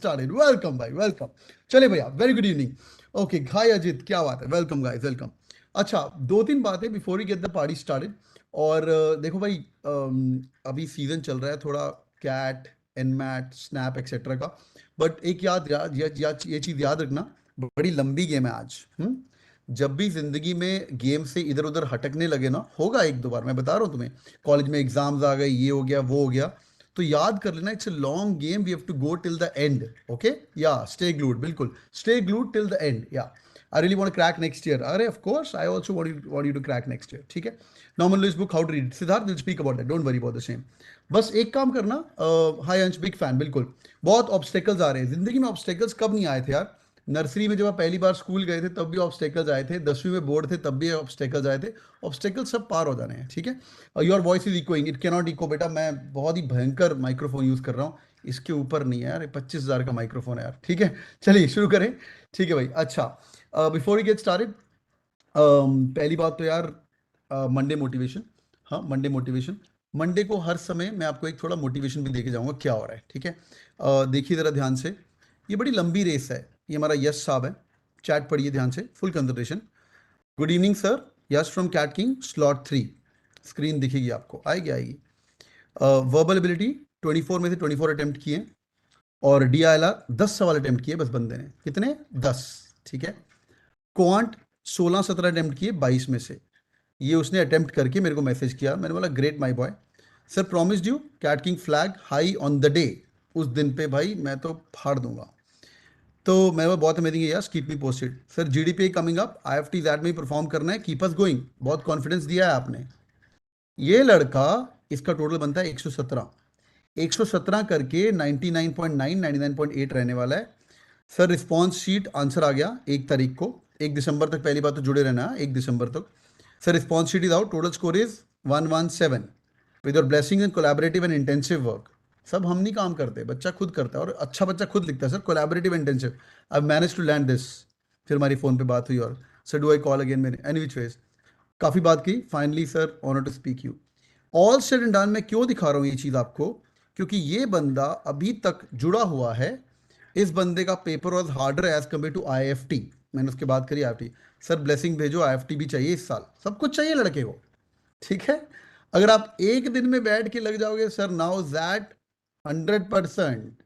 started. Welcome भाई, welcome. चले भैया, very good evening. Okay, हाय अजित, क्या बात है? Welcome guys, welcome. अच्छा, दो तीन बातें before we get the party started. और देखो भाई, अभी सीजन चल रहा है थोड़ा कैट, एनमैट, स्नैप एक्सेट्रा का. बट एक ये चीज़ याद रखना, बड़ी लंबी गेम है आज. जब भी जिंदगी में गेम से इधर उधर हटकने लगे ना, होगा एक दो बार, मैं बता रहा हूँ तुम्हें. कॉलेज में एग्जाम्स आ गए, ये हो गया वो हो गया, तो याद कर लेना, it's a long game, we have to go till the end. Okay, yeah stay glued, बिल्कुल stay glued till the end. Yeah I really want crack next year. अरे of course I also want you to crack next year. ठीक है. Norman Lewis book how to read, Siddharth will speak about that, don't worry about the same. बस एक काम करना. हाय अंश, big fan, बिल्कुल. बहुत ऑब्स्टेकल्स आ रहे हैं जिंदगी में. ऑब्स्टेकल्स कब नहीं आए थे यार? नर्सरी में जब आप पहली बार स्कूल गए थे तब भी ऑब्स्टेकल्स आए थे, 10वीं में बोर्ड थे तब भी ऑब्स्टेकल्स आए थे. ऑब्स्टेकल्स सब पार हो जाने हैं. ठीक है. Your voice is echoing, it can not echo बेटा. मैं बहुत ही भयंकर माइक्रोफोन यूज़ कर रहा हूँ, इसके ऊपर नहीं है यार. 25,000 का माइक्रोफोन है यार. ठीक है, चलिए शुरू करें. ठीक है भाई. अच्छा, बिफोर यू गेट स्टार्टेड, पहली बात तो यार, मंडे मोटिवेशन. हाँ, मंडे मोटिवेशन. मंडे को हर समय मैं आपको एक थोड़ा मोटिवेशन भी देके जाऊंगा क्या हो रहा है. ठीक है. देखिए ज़रा ध्यान से, ये बड़ी लंबी रेस है. ये हमारा यश साहब है. चैट पढ़िए ध्यान से, full concentration. Good evening sir, Yash from CAT King, slot 3. Screen दिखेगी आपको, आएगी आएगी. वर्बल एबिलिटी 24 में से 24 अटेम्प्ट किए, और डी आई एल आर 10 सवाल अटेम्प्ट किए बस बंदे ने. कितने? 10. ठीक है. क्वांट 16-17 अटेम्प्ट किए 22 में से. ये उसने अटेम्प्ट करके मेरे को मैसेज किया. मैंने बोला great my boy, sir promised you CAT King flag high on the day. उस दिन पे भाई मैं तो फाड़ दूंगा. तो मैं वो बहुत अमेजिंग है यार, keep me posted. Sir GDP coming up, IFT that में परफॉर्म करना है, कीप अस गोइंग. बहुत कॉन्फिडेंस दिया है आपने. ये लड़का, इसका टोटल बनता है 117. 117 करके 99.9, 99.8 रहने वाला है. सर रिस्पॉन्स शीट आंसर आ गया 1 तारीख को. 1 दिसंबर तक, पहली बात तो जुड़े रहना है 1 दिसंबर तक. Sir response sheet is out, total score is 117. With your blessing and collaborative and intensive work. सब हम नहीं काम करते, बच्चा खुद करता है, और अच्छा बच्चा खुद लिखता है. Sir collaborative intensive, I manage to land this. फिर हमारी फ़ोन पे बात हुई, और sir do I call again, मैंने एनी विच वेज काफ़ी बात की. Finally sir honour to speak you. All said and done. मैं क्यों दिखा रहा हूँ ये चीज़ आपको? क्योंकि ये बंदा अभी तक जुड़ा हुआ है. इस बंदे का paper was harder as compared to IFT. मैंने उसके बात करी आईएफटी. सर ब्लेसिंग भेजो, आईएफटी भी चाहिए इस साल, सब कुछ चाहिए लड़के को. ठीक है. अगर आप एक दिन में बैठ के लग जाओगे सर, नाउ दैट 100%.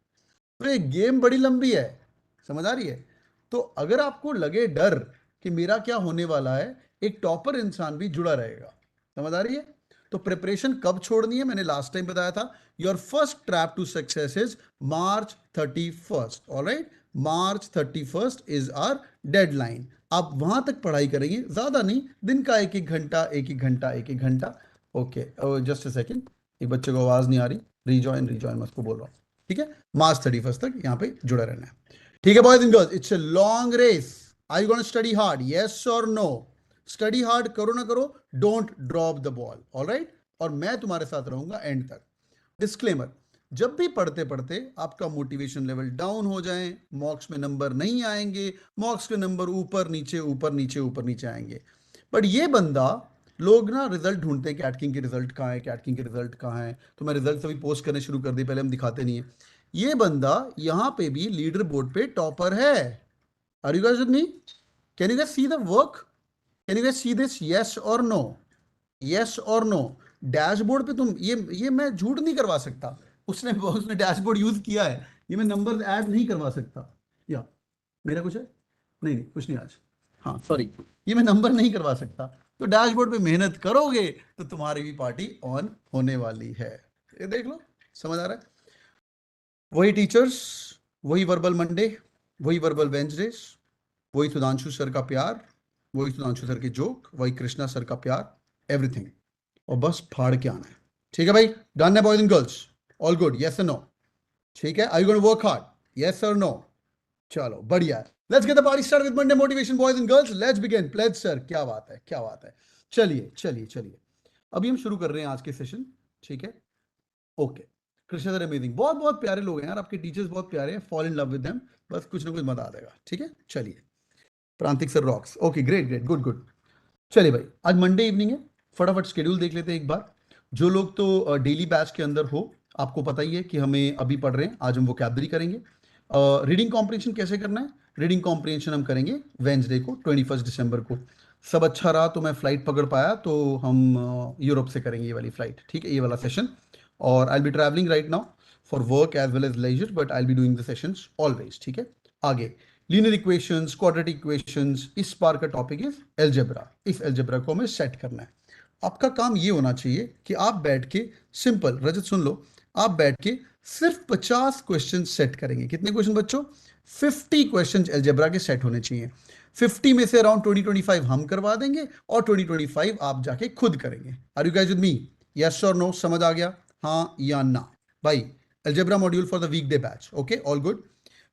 तो ये गेम बड़ी लंबी है, समझ आ रही है? तो अगर आपको लगे डर कि मेरा क्या होने वाला है, एक टॉपर इंसान भी जुड़ा रहेगा. समझ आ रही है? तो प्रिपरेशन कब छोड़नी है, मैंने लास्ट टाइम बताया था. Your first trap to success is March 31st. Alright, March 31st is our deadline. आप वहां तक पढ़ाई करेंगे, ज्यादा नहीं, दिन का एक एक घंटा, एक एक घंटा, एक एक घंटा. ओके, जस्ट अ सेकेंड, एक बच्चे को आवाज नहीं आ रही. रिजॉइन रिजॉइन मैं उसको बोल रहा हूँ. ठीक है. March 31st तक यहाँ पे जुड़ा रहना है. ठीक है boys and girls, it's a long race. Are you gonna study hard, yes और नो? स्टडी हार्ड, करो ना करो, don't drop the ball. Alright. और मैं तुम्हारे साथ रहूंगा एंड तक. डिस्क्लेमर, जब भी पढ़ते पढ़ते आपका मोटिवेशन लेवल डाउन हो जाए, मॉक्स में नंबर नहीं आएंगे, मॉक्स के नंबर ऊपर नीचे ऊपर नीचे ऊपर नीचे आएंगे. बट ये बंदा, लोग ना रिजल्ट ढूंढते हैं, कैट किंग के रिजल्ट कहाँ है, कैट किंग के रिजल्ट कहाँ है. तो मैं रिजल्ट अभी पोस्ट करने शुरू कर दिए, पहले हम दिखाते नहीं है. ये बंदा यहाँ पे भी लीडर बोर्ड पे टॉपर है. Are you guys with me? Can you guys see the work? Can you guys see this? Yes और नो? यस और नो? डैशबोर्ड पे तुम, ये मैं झूठ नहीं करवा सकता. उसने उसने डैशबोर्ड यूज किया है, ये मैं नंबर ऐड नहीं करवा सकता. या मेरा कुछ है? नहीं नहीं, कुछ नहीं आज. हाँ सॉरी, ये मैं नंबर नहीं करवा सकता. तो डैशबोर्ड पे मेहनत करोगे तो तुम्हारी भी पार्टी ऑन होने वाली है. ये देख लो, समझ आ रहा है? वही टीचर्स, वही वर्बल मंडे, वही वर्बल वेंसडेज, वही सुधांशु सर का प्यार, वही सुधांशु सर के जोक, वही कृष्णा सर का प्यार, एवरीथिंग. और बस फाड़ के आना है. ठीक है भाई, डन है boys and girls? All good, yes और नो? ठीक है. I you gonna work hard, yes और नो? चलो बढ़िया है. Let's get the party start with Monday motivation boys and girls. Let's begin. Please sir, क्या बात है, क्या बात है. चलिए चलिए चलिए, अभी हम शुरू कर रहे हैं आज के सेशन. ठीक है. ओके. कृष्णा सर अमेजिंग, बहुत बहुत प्यारे लोग हैं यार, आपके टीचर्स बहुत प्यारे हैं. Fall in love with them, बस कुछ ना कुछ मजा आ जाएगा. ठीक है. चलिए. Prantik sir rocks. Okay, great great, good good. चलिए भाई, आज मंडे इवनिंग है, फटाफट शेड्यूल देख लेते हैं एक बार. जो लोग तो डेली बैच के अंदर हो, आपको पता ही है कि हमें अभी पढ़ रहे हैं, आज हम वोकैबुलरी करेंगे. रीडिंग कॉम्प्रिहेंशन कैसे करना है? रीडिंग कॉम्प्रिहेंशन हम करेंगे वेंसडे को, 21 दिसंबर को। सब अच्छा रहा तो मैं फ्लाइट पकड़ पाया तो हम यूरोप से करेंगे ये वाली फ्लाइट, ठीक है, ये वाला सेशन। और I will be travelling right now for work as well as leisure, but I will be doing the sessions always, ठीक है। आगे लीनियर इक्वेशंस, क्वाड्रेटिक इक्वेशंस, इस बार का टॉपिक इज एलजेब्रा। इस एलजेब्रा को हमें सेट करना है। आपका काम ये होना चाहिए कि आप बैठ के, सिंपल रजत सुन लो, आप बैठ के सिर्फ 50 क्वेश्चन सेट करेंगे। कितने क्वेश्चन बच्चों? 50 क्वेश्चन एलजेब्रा के सेट होने चाहिए। 50 में से अराउंड 20-25 हम करवा देंगे और 20-25 आप जाके खुद करेंगे। Are you guys with me? Yes और नो? समझ आ गया, हाँ या ना? भाई algebra module for the weekday batch, okay, all good.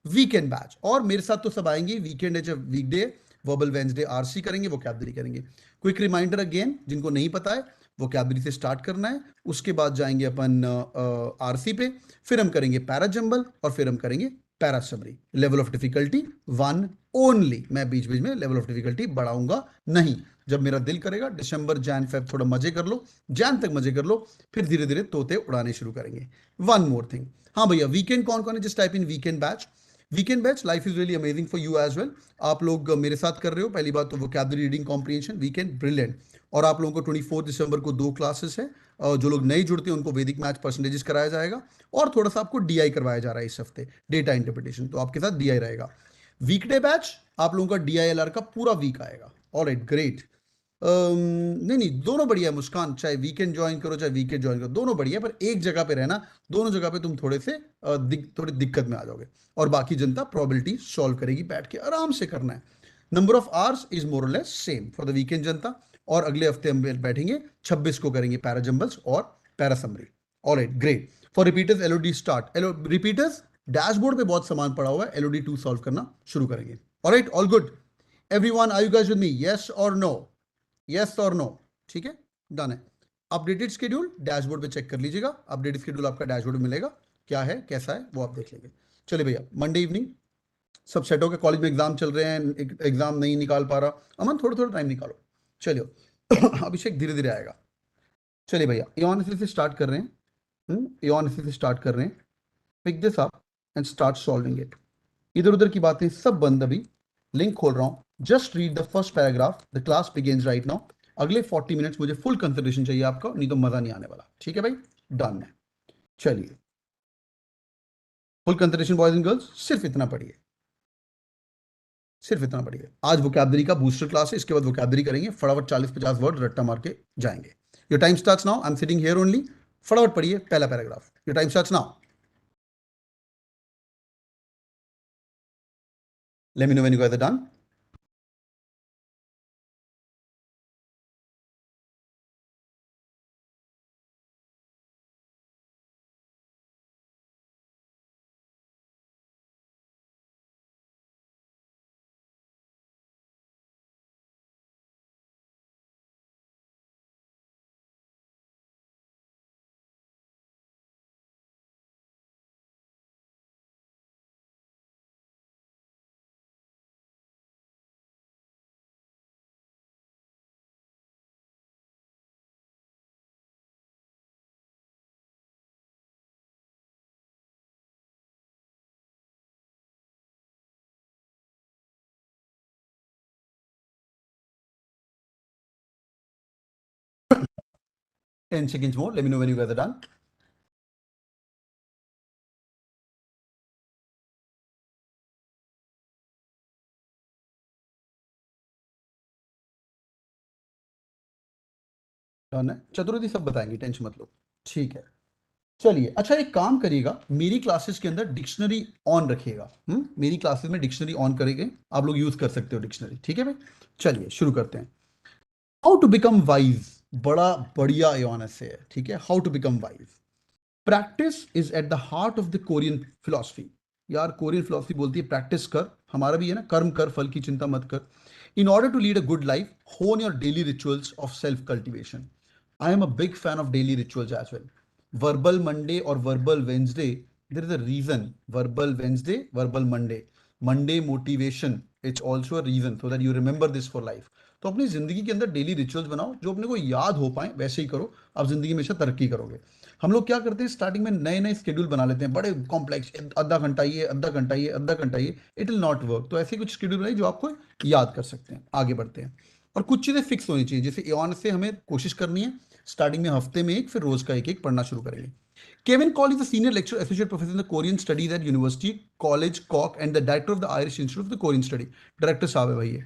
Weekend batch, और मेरे साथ तो सब आएंगे, वीकेंड है जब वीकडे, वर्बल वेंसडे आरसी करेंगे, वोकैबुलरी करेंगे। क्विक रिमाइंडर अगेन, जिनको नहीं पता है, वोकैबुलरी से स्टार्ट करना है, उसके बाद जाएंगे अपन आरसी पे, फिर हम करेंगे पैरा जंबल, और फिर हम करेंगे para summary. Level of difficulty 1 only. मैं बीच बीच में लेवल ऑफ डिफिकल्टी बढ़ाऊंगा नहीं। जब मेरा दिल करेगा दिसंबर जैन फेब थोड़ा मजे कर लो, जैन तक मजे कर लो, फिर धीरे धीरे तोते उड़ाने शुरू करेंगे। वन मोर थिंग, हाँ भैया, वीकेंड कौन कौन है? Just type in weekend batch. Weekend batch, life is really amazing for you as well. आप लोग मेरे साथ कर रहे हो, पहली बात तो vocabulary, reading comprehension, weekend brilliant. और आप लोगों को 24 दिसंबर को 2 क्लासेस है। जो लोग नहीं जुड़ते हैं उनको वैदिक मैथ परसेंटेजेस कराया जाएगा, और थोड़ा सा आपको डीआई करवाया जा रहा है इस हफ्ते, डेटा इंटरप्रिटेशन, तो आपके साथ डीआई रहेगा। वीकडे बैच आप लोगों का डीआईएलआर का पूरा वीक आएगा। Alright, great. नहीं नहीं, दोनों बढ़िया है मुस्कान, चाहे वीकेंड ज्वाइन करो चाहे वीकेंड ज्वाइन करो, दोनों बढ़िया है, पर एक जगह पे रहना, दोनों जगह पे तुम थोड़े से थोड़ी दिक्कत में आ जाओगे, और बाकी जनता प्रॉबिलिटी सॉल्व करेगी, बैठ के आराम से करना है। Number of hours is more और less same for the weekend जनता। और अगले हफ्ते हम बैठेंगे 26 को, करेंगे पैरा जंबल्स और para summary. Alright, great. For repeaters LOD start. Repeaters, dashboard पे बहुत सामान पड़ा हुआ है, एलओडी 2 सॉल्व करना शुरू करेंगे। Alright, all good everyone, are you guys with me? Yes और नो? यस और नो? ठीक है, डन है। अपडेटेड शेड्यूल डैशबोर्ड पे चेक कर लीजिएगा, अपडेटेड शेड्यूल आपका डैशबोर्ड में मिलेगा, क्या है कैसा है वो आप देख लेंगे। चलिए भैया, मंडे इवनिंग सब सेट हो गया, कॉलेज में एग्जाम चल रहे हैं, एग्जाम नहीं निकाल पा रहा, अमन थोड़ा थोड़ा टाइम निकालो, चलिए। अभिषेक धीरे धीरे आएगा। चलिए भैया, एऑन से स्टार्ट कर रहे हैं, एऑन से स्टार्ट कर रहे हैं। Pick this up and start solving it. इधर उधर की बातें सब बंद, अभी लिंक खोल रहा हूं, just read the first paragraph, the class begins right now. अगले 40 मिनट्स मुझे फुल कंसंट्रेशन चाहिए आपका, नहीं तो मजा नहीं आने वाला, ठीक है भाई? डन है, चलिए, full concentration boys and girls, सिर्फ इतना पढ़िए, सिर्फ इतना पढ़िए। आज वोकैबुलरी का बूस्टर क्लास है, इसके बाद वोकैबुलरी करेंगे, फटाफट 40-50 वर्ड रट्टा मार के जाएंगे। Your time starts now, I am sitting here only. फटाफट पढ़िए पहला paragraph, your time starts now. Let me know when you guys are done. Ten seconds more. Let me know when you guys are done. Done है, चतुर्वेदी सब बताएंगे, tension मत लो, ठीक है। चलिए, अच्छा एक काम करिएगा, मेरी क्लासेस के अंदर डिक्शनरी ऑन रखिएगा। मेरी क्लासेस में डिक्शनरी ऑन करेंगे, आप लोग यूज कर सकते हो डिक्शनरी, ठीक है भाई? चलिए शुरू करते हैं। हाउ टू बिकम वाइज, बड़ा बढ़िया एओन से है, ठीक है? How to become wise. Practice is at the heart of the Korean philosophy. यार कोरियन फिलॉसफी बोलती है प्रैक्टिस कर, हमारा भी है ना, कर्म कर फल की चिंता मत कर। In order to lead a good life, hone your daily rituals of self cultivation. I am a big fan of daily rituals as well. Verbal Monday और verbal Wednesday, there is a reason, verbal Wednesday verbal Monday, Monday motivation, it's also a reason so that you remember this for life. तो अपनी जिंदगी के अंदर daily rituals बनाओ, जो अपने को याद हो पाए वैसे ही करो, आप जिंदगी में तरक्की करोगे। हम लोग क्या करते हैं, स्टार्टिंग में नए नए शेड्यूल बना लेते हैं, बड़े कॉम्प्लेक्स, आधा घंटा ये, आधा घंटा ये, आधा घंटा ये, इट विल नॉट वर्क। तो ऐसे कुछ शेड्यूल बनाइए जो आपको याद कर सकते हैं। आगे बढ़ते हैं। और कुछ चीज़ें फिक्स होनी चाहिए, जैसे एऑन से हमें कोशिश करनी है स्टार्टिंग में हफ्ते में एक, फिर रोज का एक एक पढ़ना शुरू करेंगे। Kevin Cawley is the senior lecture associate professor in the Korean studies at University College कॉक and the director of the Irish Institute of the Korean study. Director साहब है भाई ये।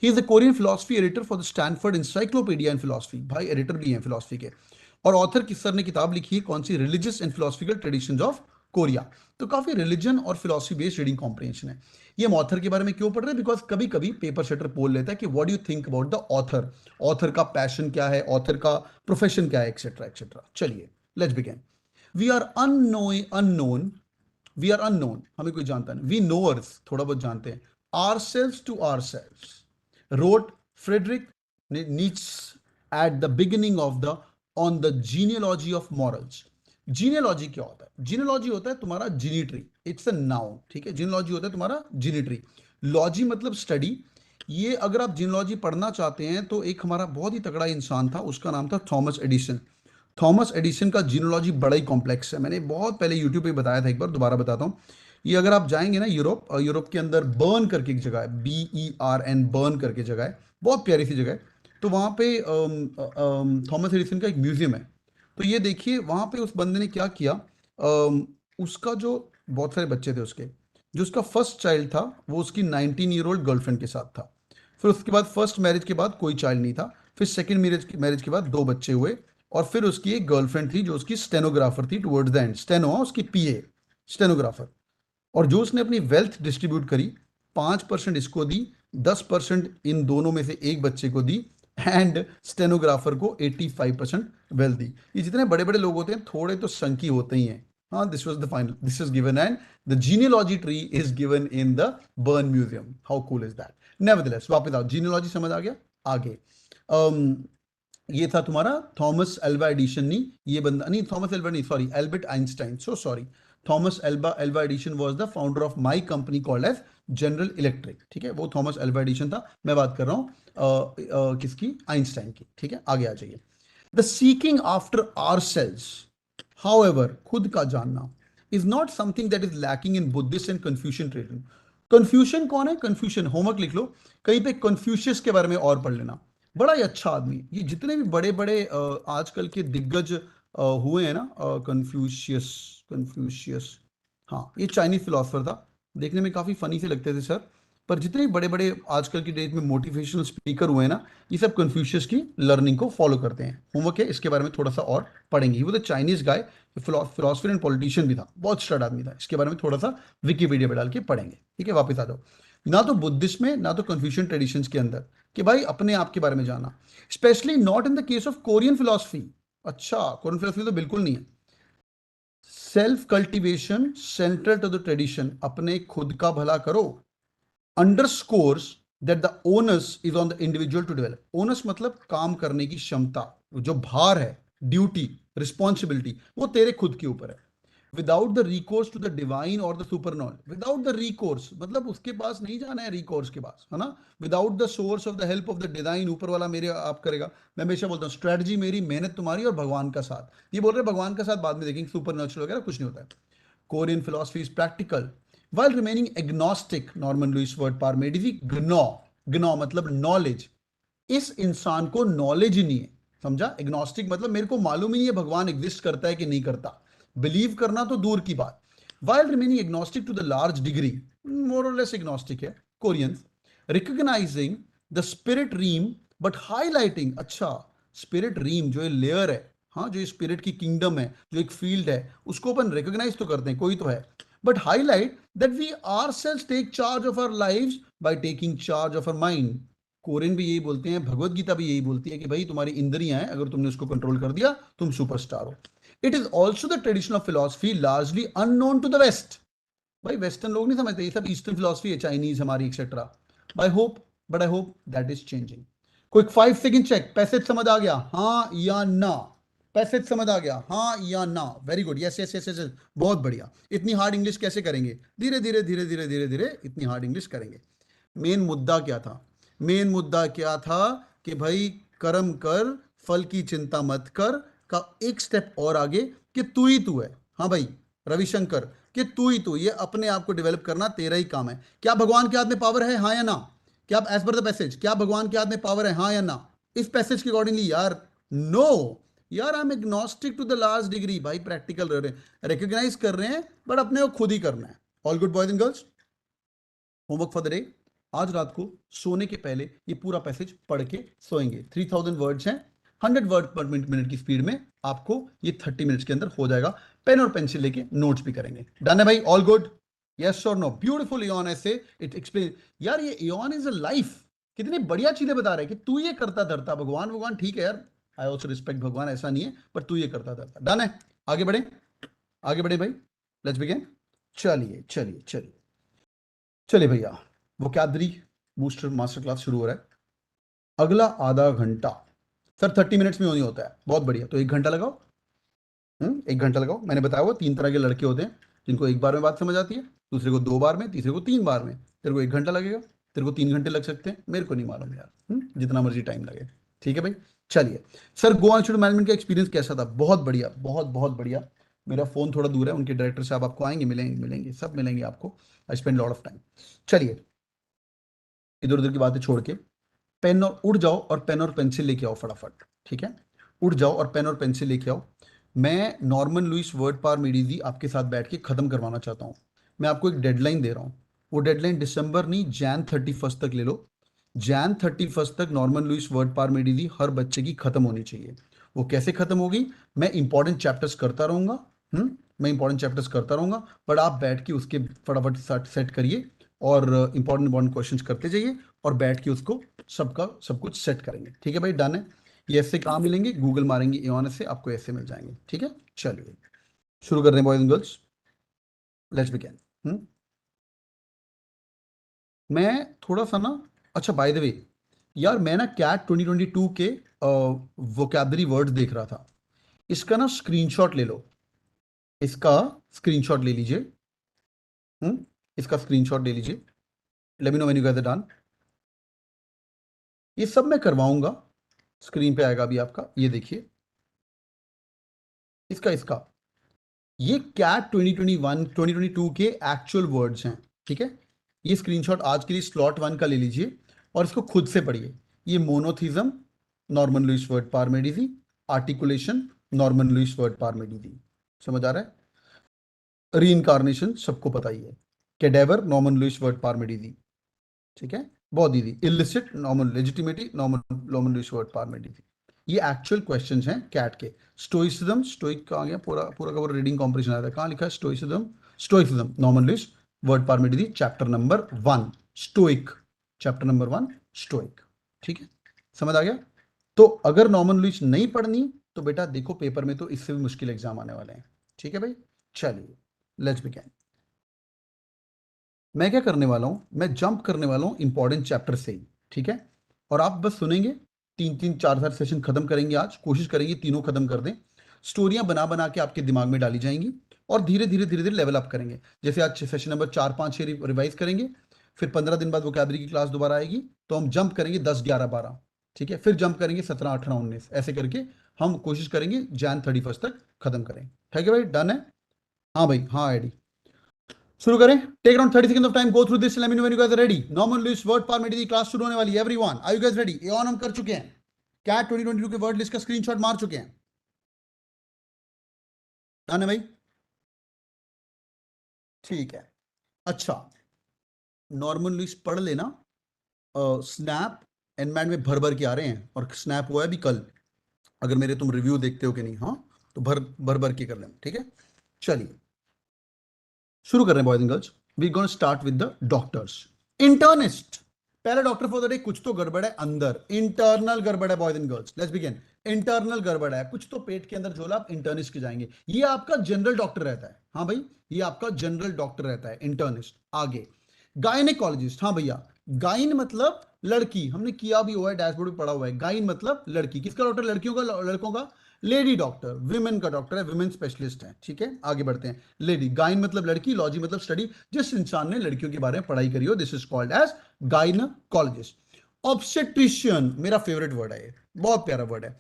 He is the Korean philosophy editor for the Stanford encyclopedia in philosophy, भाई editor भी हैं philosophy के। और ऑथर किस सर ने किताब लिखी है, कौन सी, religious and philosophical traditions of Korea. तो काफी रिलीजन और फिलोसफी बेस्ड रीडिंग कॉम्प्रिहेंशन है। ये हम ऑथर के बारे में क्यों पढ़ रहे हैं, बिकॉज कभी कभी पेपर सेटर पोल लेता है कि what do you think about the author, author का पैशन क्या है, ऑथर का प्रोफेशन क्या है, एक्सेट्रा एक्सेट्रा। चलिए let's begin. We are unknown, we are unknown, हमें कोई जानता नहीं, वी नोअर्स थोड़ा बहुत जानते हैं, ourselves to ourselves, wrote Friedrich Nietzsche at the beginning of the on the genealogy of morals। Genealogy क्या होता है, जीनियोलॉजी होता है तुम्हारा जीनिट्री, इट्स अ नाउन, ठीक है। जीनियोलॉजी होता है तुम्हारा जीनिट्री, लॉजी मतलब स्टडी। ये अगर आप जीनियोलॉजी पढ़ना चाहते हैं तो एक हमारा बहुत ही तगड़ा इंसान था, उसका नाम था थॉमस एडिसन। थॉमस एडिसन का जीनोलॉजी बड़ा ही कॉम्प्लेक्स है, मैंने बहुत पहले यूट्यूब पे बताया था, एक बार दोबारा बताता हूँ। ये अगर आप जाएंगे ना यूरोप, यूरोप के अंदर बर्न करके एक जगह है, BERN, बर्न करके जगह है, बहुत प्यारी सी जगह है। तो वहाँ पे थॉमस एडिसन का एक म्यूजियम है। तो ये देखिए वहाँ पे उस बंदे ने क्या किया, उसका जो बहुत सारे बच्चे थे उसके, जो उसका फर्स्ट चाइल्ड था वो उसकी 19 ईयर ओल्ड गर्लफ्रेंड के साथ था। फिर उसके बाद फर्स्ट मैरिज के बाद कोई चाइल्ड नहीं था। फिर सेकंड मैरिज के बाद 2 बच्चे हुए। और फिर उसकी एक गर्लफ्रेंड थी जो उसकी स्टेनोग्राफर थी टुवर्ड्स द एंड, स्टेनो उसकी PA, स्टेनोग्राफर। और जो उसने अपनी वेल्थ डिस्ट्रीब्यूट करी, 5% इसको दी, 10% इन दोनों में से एक बच्चे को दी, एंड स्टेनोग्राफर को 85% वेल्थ दी। ये जितने बड़े बड़े लोग होते हैं थोड़े तो संकी होते ही हैं। हाँ, this was the final, this is given and the genealogy tree is given in the burn museum. How cool is that. Nevertheless वापस आओ, जीनियोलॉजी समझ आ गया। आगे ये था तुम्हारा थॉमस एल्वा एडिशन, नहीं ये बंदा नहीं, थॉमस एल्वा नहीं, sorry, Albert Einstein, so sorry. Thomas Alva Edison was the founder of my company called as General Electric, ठीक है, वो थॉमस एल्वा एडिशन था। मैं बात कर रहा हूँ किसकी, आइंस्टाइन की, ठीक है। आगे आ जाइए। The seeking after ourselves, however, खुद का जानना, is not something that is lacking in Buddhist and Confucian trading. Confucian कौन है, कन्फ्यूशन होमवर्क लिख लो, कहीं पे कन्फ्यूशियस के बारे में और पढ़ लेना। बड़ा ही अच्छा आदमी, ये जितने भी बड़े बड़े आजकल के दिग्गज हुए हैं ना, कन्फ्यूशियस, कन्फ्यूशियस, हाँ ये चाइनीज फिलोसफर था, देखने में काफी फनी से लगते थे सर। पर जितने बड़े बड़े आजकल की डेट में मोटिवेशनल स्पीकर हुए हैं ना, ये सब कन्फ्यूशियस की लर्निंग को फॉलो करते हैं। होमवर्क है, इसके बारे में थोड़ा सा और पढ़ेंगे। वो तो Chinese guy, philosopher and politician भी था, बहुत स्टड आदमी था, इसके बारे में थोड़ा सा विकीपीडिया पे डाल के पढ़ेंगे, ठीक है। वापस आ जाओ। ना तो बुद्धिस्ट में ना तो कन्फ्यूशियन ट्रेडिशंस के अंदर कि भाई अपने आप के बारे में जाना, specially not in the case of Korean philosophy. अच्छा, कोरियन फिलोसफी तो बिल्कुल नहीं है। Self cultivation central to the tradition, अपने खुद का भला करो, underscores that the onus is on the individual to develop. Onus मतलब काम करने की क्षमता, जो भार है, ड्यूटी, रिस्पॉन्सिबिलिटी, वो तेरे खुद के ऊपर है। Without the recourse to the divine और the super non, without the recourse मतलब उसके पास नहीं जाना है, रिकोर्स के पास, है ना। Without the source of the help of the divine, ऊपर वाला मेरे आप करेगा। मैं हमेशा बोलता हूँ स्ट्रेटजी मेरी, मेहनत तुम्हारी, और भगवान का साथ। ये बोल रहे भगवान का साथ बाद में देखेंगे, सुपर नेचुरल वगैरह कुछ नहीं होता है। Korean philosophy is practical while remaining agnostic। Norman Lewis word power made easy, gno, gno मतलब नॉलेज। इस इंसान को नॉलेज ही नहीं है, समझा। एग्नोस्टिक मतलब मेरे को मालूम ही नहीं है भगवान एग्जिस्ट करता है कि नहीं करता, बिलीव करना तो दूर की बात। While remaining agnostic to the large degree, more और लेस एग्नोस्टिक है Koreans. Recognizing the spirit realm but highlighting, अच्छा स्पिरिट रीम जो लेयर है, हाँ जो स्पिरिट की किंगडम है, जो एक फील्ड है, उसको अपन रिकॉग्नाइज तो करते हैं, कोई तो है, but highlight that we ourselves take charge of our lives by taking charge of our mind. Korean भी यही बोलते हैं, भगवत गीता भी यही बोलती है कि भाई तुम्हारी इंद्रियां हैं, अगर तुमने उसको कंट्रोल कर दिया तुम सुपरस्टार हो। It is also the tradition of philosophy largely unknown to the west. भाई वेस्टर्न लोग नहीं समझते, ये सब ईस्टर्न फिलोसफी है, चाइनीज हमारी etcetera. By hope, but I hope that is changing. Quick 5 second check, passage समझ आ गया, हाँ या ना। पैसेज समझ आ गया, हाँ या ना। Very good, yes yes yes yes, बहुत बढ़िया। इतनी हार्ड इंग्लिश कैसे करेंगे, धीरे धीरे धीरे धीरे धीरे धीरे इतनी हार्ड इंग्लिश करेंगे। मेन मुद्दा क्या था, मेन मुद्दा क्या था कि भाई कर्म कर, फल की चिंता मत कर, का एक स्टेप और आगे कि तू ही तू है। हाँ भाई रविशंकर, कि तू ही तू, ये अपने आप को डेवलप करना तेरा ही काम है। क्या भगवान के हाथ में पावर है, हाँ या ना? क्या आप एज पर द पैसेज, क्या भगवान के हाथ में पावर है, हाँ या ना? इस पैसेज के अकॉर्डिंगली यार, नो यार, I am agnostic to the last degree. भाई प्रैक्टिकल रिकॉग्नाइज कर रहे हैं बट अपने को खुद ही करना है। All good boys and girls, homework for the day, आज रात को सोने के पहले ये पूरा पैसेज पढ़ के सोएंगे। 3000 वर्ड्स हैं, 100 वर्ड पर मिनट की स्पीड में आपको ये 30 मिनट्स के अंदर हो जाएगा। पेन और पेंसिल लेके नोट्स भी करेंगे। डन है भाई? All good? यस और नो? ब्यूटीफुल इयॉन ऐसे इट एक्सप्लेन। यार ये इयॉन इज अ लाइफ, कितनी बढ़िया चीजें बता रहे हैं कि तू ये करता धरता। भगवान भगवान ठीक है यार, आई ऑल्सो रिस्पेक्ट भगवान, ऐसा नहीं है, पर तू ये करता धरता। डन है? आगे बढ़े, आगे बढ़े भाई, लेट्स बिगिन। चलिए चलिए चलिए चलिए भैया, वोकैबुलरी बूस्टर मास्टर क्लास शुरू हो रहा है। अगला आधा घंटा सर 30 मिनट्स में होनी होता है, बहुत बढ़िया, तो 1 घंटा लगाओ। 1 घंटा लगाओ। मैंने बताया हुआ 3 तरह के लड़के होते हैं, जिनको एक बार में बात समझ आती है, दूसरे को 2 बार में, तीसरे को 3 बार में। तेरे को 1 घंटा लगेगा, तेरे को 3 घंटे लग सकते हैं, मेरे को नहीं मालूम यार। जितना मर्जी टाइम लगे, ठीक है भाई। चलिए सर, गोवा इंस्टीट्यूट मैनेजमेंट का एक्सपीरियंस कैसा था? बहुत बढ़िया, बहुत बहुत बढ़िया। मेरा फोन थोड़ा दूर है, उनके डायरेक्टर साहब आपको आएंगे, मिलेंगे, मिलेंगे, सब मिलेंगे आपको। I spend lot of time. चलिए इधर उधर की बातें छोड़ के पेन और उड़ जाओ और पेन और पेंसिल लेके आओ फटाफट, ठीक है? उड़ जाओ और पेन और पेंसिल लेके आओ। मैं नॉर्मन लुइस वर्ड पार मेडिजी आपके साथ बैठ के खत्म करवाना चाहता हूँ। मैं आपको एक डेडलाइन दे रहा हूँ, वो डेडलाइन दिसंबर नहीं, जैन 31 तक ले लो। जैन 31 तक नॉर्मन लुइस वर्ड पार मेडिजी हर बच्चे की खत्म होनी चाहिए। वो कैसे खत्म होगी? मैं इंपॉर्टेंट चैप्टर्स करता रहूंगा। मैं इंपॉर्टेंट चैप्टर्स करता रहूंगा, बट आप बैठ के उसके फटाफट सेट करिए और इंपॉर्टेंट इंपॉर्टेंट क्वेश्चंस करते जाइए और बैठ के उसको सबका सब कुछ सेट करेंगे, ठीक है भाई? डन है? ये ऐसे कहाँ मिलेंगे? गूगल मारेंगे एऑन से, आपको ऐसे मिल जाएंगे, ठीक है? चलिए शुरू कर रहे हैं boys and girls, let's begin. मैं थोड़ा सा ना, अच्छा बाय द वे यार, मैं ना कैट 2022 के वोकैबुलरी वर्ड्स देख रहा था। इसका ना स्क्रीनशॉट ले लो, इसका स्क्रीनशॉट ले लीजिए। इसका स्क्रीनशॉट ले लीजिए। Let me know when you guys are done. ये सब मैं करवाऊंगा, स्क्रीन पे आएगा अभी आपका, ये देखिए। इसका इसका ये कैट 2022 के एक्चुअल वर्ड्स हैं, ठीक है? ये स्क्रीनशॉट आज के लिए स्लॉट 1 का ले लीजिए और इसको खुद से पढ़िए। ये monotheism, Norman Lewis word power made easy, articulation, Norman Lewis word power made easy. समझ आ रहा है? रीइंकारनेशन सबको पता ही है। Cadaver, Norman Lewis word power made easy, ठीक है? बहुत easy. Illicit, normal legitimacy, normal Norman Lewis word power made easy. ये एक्चुअल क्वेश्चंस हैं कैट के। स्टोइसिज्म, स्टोइक कहाँ गया? पूरा पूरा का पूरा रीडिंग कॉम्पिटिशन आया था, कहाँ लिखा है? Stoicism, stoicism, Norman Lewis word power made easy, chapter number 1 stoic, chapter number 1 stoic, ठीक है? समझ आ गया? तो अगर नॉर्मन लुइस नहीं पढ़नी तो बेटा देखो, पेपर में तो इससे भी मुश्किल एग्जाम आने वाले हैं, ठीक है भाई? चलिए लेट्स बिगिन। मैं क्या करने वाला हूं, मैं जंप करने वाला हूं इंपॉर्टेंट चैप्टर से ही, ठीक है? और आप बस सुनेंगे, 3-3 4 सेशन खत्म करेंगे आज, कोशिश करेंगे तीनों खत्म कर दें। स्टोरियां बना बना के आपके दिमाग में डाली जाएंगी और धीरे धीरे धीरे धीरे लेवल अप करेंगे। जैसे आज सेशन नंबर 4 5 6 रिवाइज करेंगे, फिर 15 दिन बाद वोकैबुलरी की क्लास दोबारा आएगी, तो हम जंप करेंगे 10 11 12, ठीक है? फिर जंप करेंगे 17 18 19, ऐसे करके हम कोशिश करेंगे जैन 31 तक खत्म करें, ठीक है भाई? डन है? हाँ भाई, हाँ आईडी शुरू करें। Take around 30 second of time, go through this, let me know when you guys are ready. Norman Lewis Word Power Made Easy class शुरू होने वाली है, everyone are you guys ready? ये ऑन हम कर चुके हैं, कैट 2022 के वर्ड लिस्ट का स्क्रीनशॉट मार चुके हैं। डन है भाई? ठीक है। अच्छा, नॉर्मन लुइस पढ़ लेना। स्नैप एनमैन में भर भर के आ रहे हैं, और स्नैप हुआ है भी कल, अगर मेरे तुम रिव्यू देखते हो कि नहीं, हाँ तो भर भर भर के कर लेना, ठीक है? चलिए शुरू कर रहे हैं boys and girls. We gonna start with the doctors. Internist, पहला डॉक्टर फॉर द डे। कुछ तो गड़बड़ है अंदर, इंटरनल गड़बड़ है boys and girls, let's begin. Internal गड़बड़ है, कुछ तो पेट के अंदर झोला, आप इंटर्निस्ट के जाएंगे। ये आपका जनरल डॉक्टर रहता है, हाँ भाई, ये आपका जनरल डॉक्टर रहता है इंटर्निस्ट। आगे गायनेकोलॉजिस्ट, हाँ भैया, गाइन मतलब लड़की, हमने किया भी हुआ है, डैशबोर्ड में पढ़ा हुआ है। गाइन मतलब लड़की, किसका डॉक्टर? लड़कियों का, लड़कों का लेडी डॉक्टर, विमेन का डॉक्टर है, विमेन स्पेशलिस्ट है, ठीक है? आगे बढ़ते हैं। लेडी, गाइन मतलब लड़की, लॉजी मतलब स्टडी, जिस इंसान ने लड़कियों के बारे में पढ़ाई करी हो, this is called as gynaecologist. Obstetrician, मेरा फेवरेट वर्ड है, ये बहुत प्यारा वर्ड है।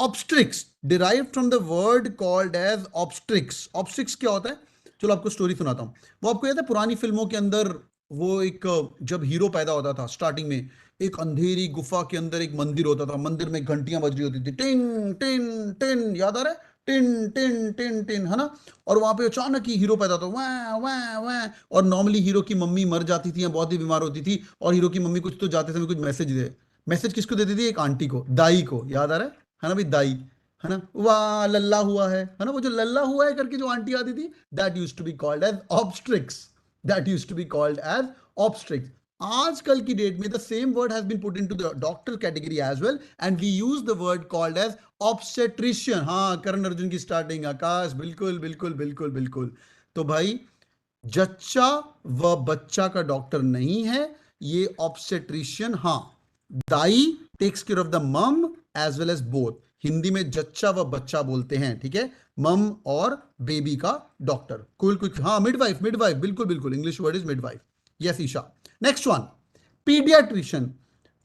Obstetrics derive from the word called as obstetrics. Obstetrics क्या होता है, चलो आपको स्टोरी सुनाता हूँ। वो आपको याद है पुरानी फिल्मों के अंदर वो एक जब हीरो पैदा होता था स्टार्टिंग में, एक अंधेरी गुफा के अंदर एक मंदिर होता था, मंदिर में घंटियां बज रही होती थी, टिन टिन टिन, याद आ रहा है, टिन टिन टिन टिन, है ना। और वहां पे अचानक ही हीरो पैदा होता, वह वह वह, और नॉर्मली हीरो की मम्मी मर जाती थी या बहुत ही बीमार होती थी, और हीरो की मम्मी कुछ तो जाते समय कुछ मैसेज दे, मैसेज किसको देती थी, एक आंटी को, दाई को, याद आ रहा है ना भाई, दाई, है ना, वाह लल्ला हुआ है ना, वो जो लल्ला हुआ है करके जो आंटी आती थी, that used to be called as obstetrics, that used to be called as obstetrics. आजकल की डेट में the same word has been put into the doctor category as well, and we use the word called as obstetrician. हाँ, करण अर्जुन की starting, आकाश, बिल्कुल बिल्कुल बिल्कुल बिल्कुल। तो भाई जच्चा व बच्चा का डॉक्टर नहीं है ये, ऑब्स्टेट्रिशियन। हाँ, dai takes care of the mum as well as both. Hindi में जच्चा व बच्चा बोलते हैं, ठीक है, मम और बेबी का डॉक्टर। कुल कुछ, हाँ, मिडवाइफ, मिडवाइफ, बिल्कुल बिल्कुल, English word is midwife. Yes Isha. Next one, paediatrician.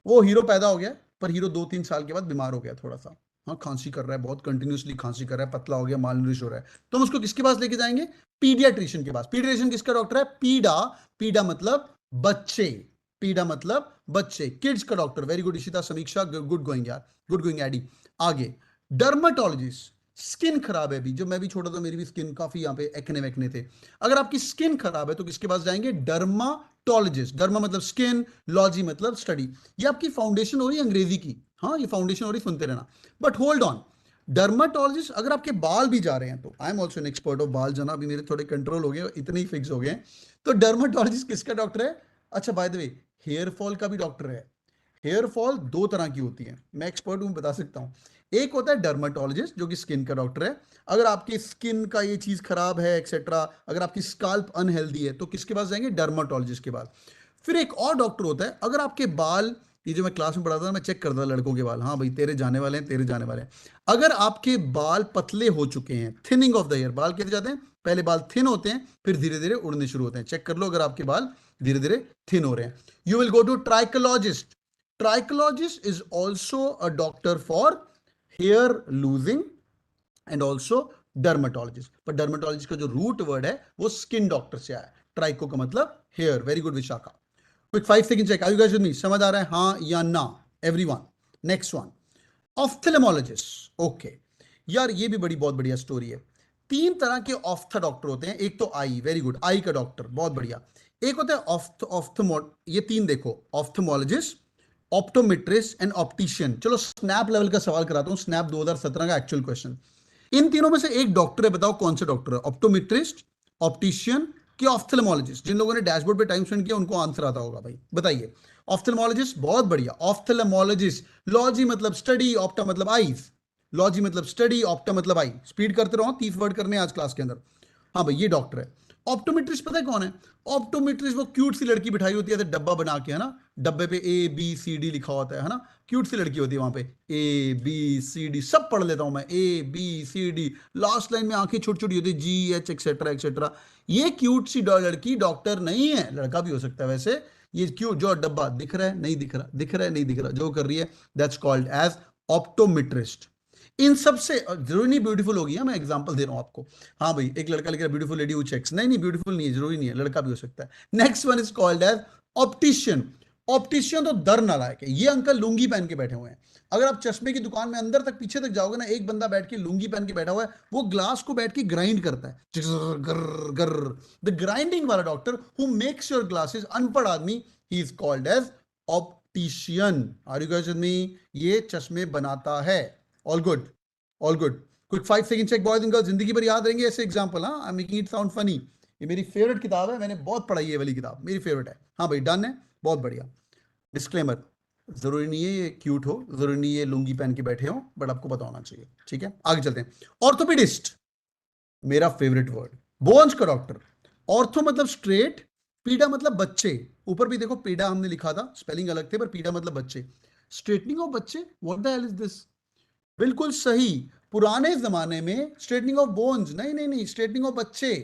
वो हीरो पैदा हो गया, पर हीरो 2-3 साल के बाद बीमार हो गया थोड़ा सा, हाँ, खांसी कर रहा है, बहुत कंटिन्यूसली खांसी कर रहा है, पतला हो गया, मालनूरिश हो रहा है, तो हम उसको किसके पास लेके जाएंगे, पीडियाट्रिशियन के पास। पीडियाट्रिशियन किसका डॉक्टर है, पीडा, पीडा मतलब बच्चे, पीडा मतलब बच्चे, किड्स का डॉक्टर। वेरी गुड इशिता, समीक्षा, गुड गोइंग यार, गुड गोइंग एडी। आगे, डर्माटोलॉजिस्ट, स्किन खराब है, भी जब मैं भी छोटा था मेरी भी स्किन काफी यहाँ पे एक्ने वैक्ने थे। अगर आपकी स्किन खराब है तो किसके पास जाएंगे, डर्माटोलॉजिस्ट। डर्मा मतलब स्किन, लॉजी मतलब स्टडी। ये आपकी फाउंडेशन हो रही है अंग्रेजी की, हाँ, ये फाउंडेशन हो रही, सुनते रहना। बट होल्ड ऑन, डर्माटोलॉजिस्ट, अगर आपके बाल भी जा रहे हैं तो I am also an expert of बाल जाना, अभी मेरे थोड़े कंट्रोल हो गए, इतने ही फिक्स हो गए हैं। तो डर्माटोलॉजिस्ट किसका डॉक्टर है, अच्छा by the way, hair fall का भी डॉक्टर है। हेयर फॉल दो तरह की होती है, मैं एक्सपर्ट हूं, बता सकता हूं। एक होता है डर्माटोलॉजिस्ट जो कि स्किन का डॉक्टर है, अगर आपकी स्किन का ये चीज खराब है एक्सेट्रा, अगर आपकी स्काल्प अनहेल्दी है तो किसके पास जाएंगे, डर्माटोलॉजिस्ट के पास। फिर एक और डॉक्टर होता है, अगर आपके बाल, ये जो मैं क्लास में पढ़ाता था, मैं चेक करता था लड़कों के बाल, हाँ भाई तेरे जाने वाले हैं, तेरे जाने वाले हैं। अगर आपके बाल पतले हो चुके हैं, थिनिंग ऑफ द हेयर, बाल कैसे जाते हैं, पहले बाल थिन होते हैं फिर धीरे धीरे उड़ने शुरू होते हैं, चेक कर लो अगर आपके बाल धीरे धीरे थिन हो रहे हैं, you will go to trichologist. Trichologist is also a doctor for hair losing and also dermatologist, पर dermatologist का जो रूट वर्ड है वो स्किन डॉक्टर से आया, ट्राइको का मतलब hair. Very good Vishakha. Quick 5 second check, are you guys with me, समझ आ रहा है हाँ या ना, everyone. Next one, ophthalmologist. Okay यार, ये भी बड़ी बहुत बढ़िया स्टोरी है। 3 तरह के ऑफ्था डॉक्टर होते हैं, एक तो आई, वेरी गुड, आई का डॉक्टर, बहुत बढ़िया। एक होता है ऑफ्थमो, ये 3 देखो, ऑफ्थमोलॉजिस्ट, ऑप्टोमेट्रिस्ट एंड ऑप्टिशियन। चलो स्नैप लेवल का सवाल कराता हूं, स्नैप 2017 का एक्चुअल क्वेश्चन। इन तीनों में से एक डॉक्टर है, बताओ कौन सा डॉक्टर है, ऑप्टोमेट्रिस्ट, ऑप्टिशियन कि ऑफ्थेल्मोलॉजिस्ट। जिन लोगों ने डैशबोर्ड पे टाइम स्पेंड किया उनको आंसर आता होगा भाई, बताइए। ऑफ्थेल्मोलॉजिस्ट, बहुत बढ़िया, ऑफ्थेल्मोलॉजिस्ट। लॉजी मतलब स्टडी, ऑप्टा मतलब आईज, लॉजी मतलब स्टडी, ऑप्टा मतलब आई। स्पीड करते रहो, 30 वर्ड करने आज क्लास के अंदर। हाँ भाई, ये डॉक्टर है। ऑप्टोमेट्रिस्ट पता है कौन है, ऑप्टोमेट्रिस्ट वो क्यूट सी लड़की बिठाई होती है डब्बा बना के, है ना, डब्बे पे ABCD लिखा होता है ना, क्यूट सी लड़की होती है वहां पे, ABCD सब पढ़ लेता हूं मैं, ABCD, लास्ट लाइन में आंखें छोटी छोटी होती है, GH एक्सेट्रा एक्सेट्रा। ये क्यूट सी लड़की डॉक्टर नहीं है, लड़का भी हो सकता है वैसे। ये क्यों, जो डब्बा दिख रहा है नहीं दिख रहा, दिख रहा है नहीं दिख रहा, जो कर रही है, दैट्स कॉल्ड एज ऑप्टोमेट्रिस्ट। इन सबसे जरूरी नहीं ब्यूटीफुल होगी, मैं एग्जांपल दे रहा हूं आपको। हाँ भाई, एक लड़का लिख रहा है ब्यूटीफुल लेडी हु चेक्स, नहीं नहीं ब्यूटीफुल नहीं है, जरूरी नहीं है, लड़का भी हो सकता है। Next one is called as optician. Optician तो दर नालायक है, ये अंकल लुंगी पहन के बैठे हुए हैं। अगर आप चश्मे की दुकान में अंदर तक पीछे तक जाओगे ना, एक बंदा बैठ के लुंगी पहन के बैठा हुआ है, वो ग्लास को बैठ के ग्राइंड करता है, गर गर, द ग्राइंडिंग वाला doctor who makes your glasses, अनपढ़ आदमी, he is called as optician. Are you guys with me, ये चश्मे बनाता है। All good, all good. Quick 5 second check, boys and girls, जिंदगी भर याद रहेंगे ऐसे एग्जांपल, हाँ, I am making it sound funny. ये मेरी फेवरेट किताब है, मैंने बहुत पढ़ाई है, वाली किताब मेरी फेवरेट है। हाँ भाई, डन है, बहुत बढ़िया। डिस्क्लेमर, जरूरी नहीं है ये क्यूट हो, जरूरी नहीं है लुंगी पहन के बैठे हो, बट आपको पता होना चाहिए, ठीक है। आगे चलते हैं, ऑर्थोपेडिस्ट, मेरा फेवरेट वर्ड, बोन्स का डॉक्टर। ऑर्थो मतलब स्ट्रेट, पीडा मतलब बच्चे, ऊपर भी देखो पीडा हमने लिखा था, स्पेलिंग अलग थे, पर पीडा मतलब बच्चे। स्ट्रेटनिंग ऑफ बच्चे, what the hell is this, बिल्कुल सही। पुराने जमाने में स्ट्रेटनिंग ऑफ बोन्स, नहीं नहीं नहीं, स्ट्रेटनिंग ऑफ बच्चे।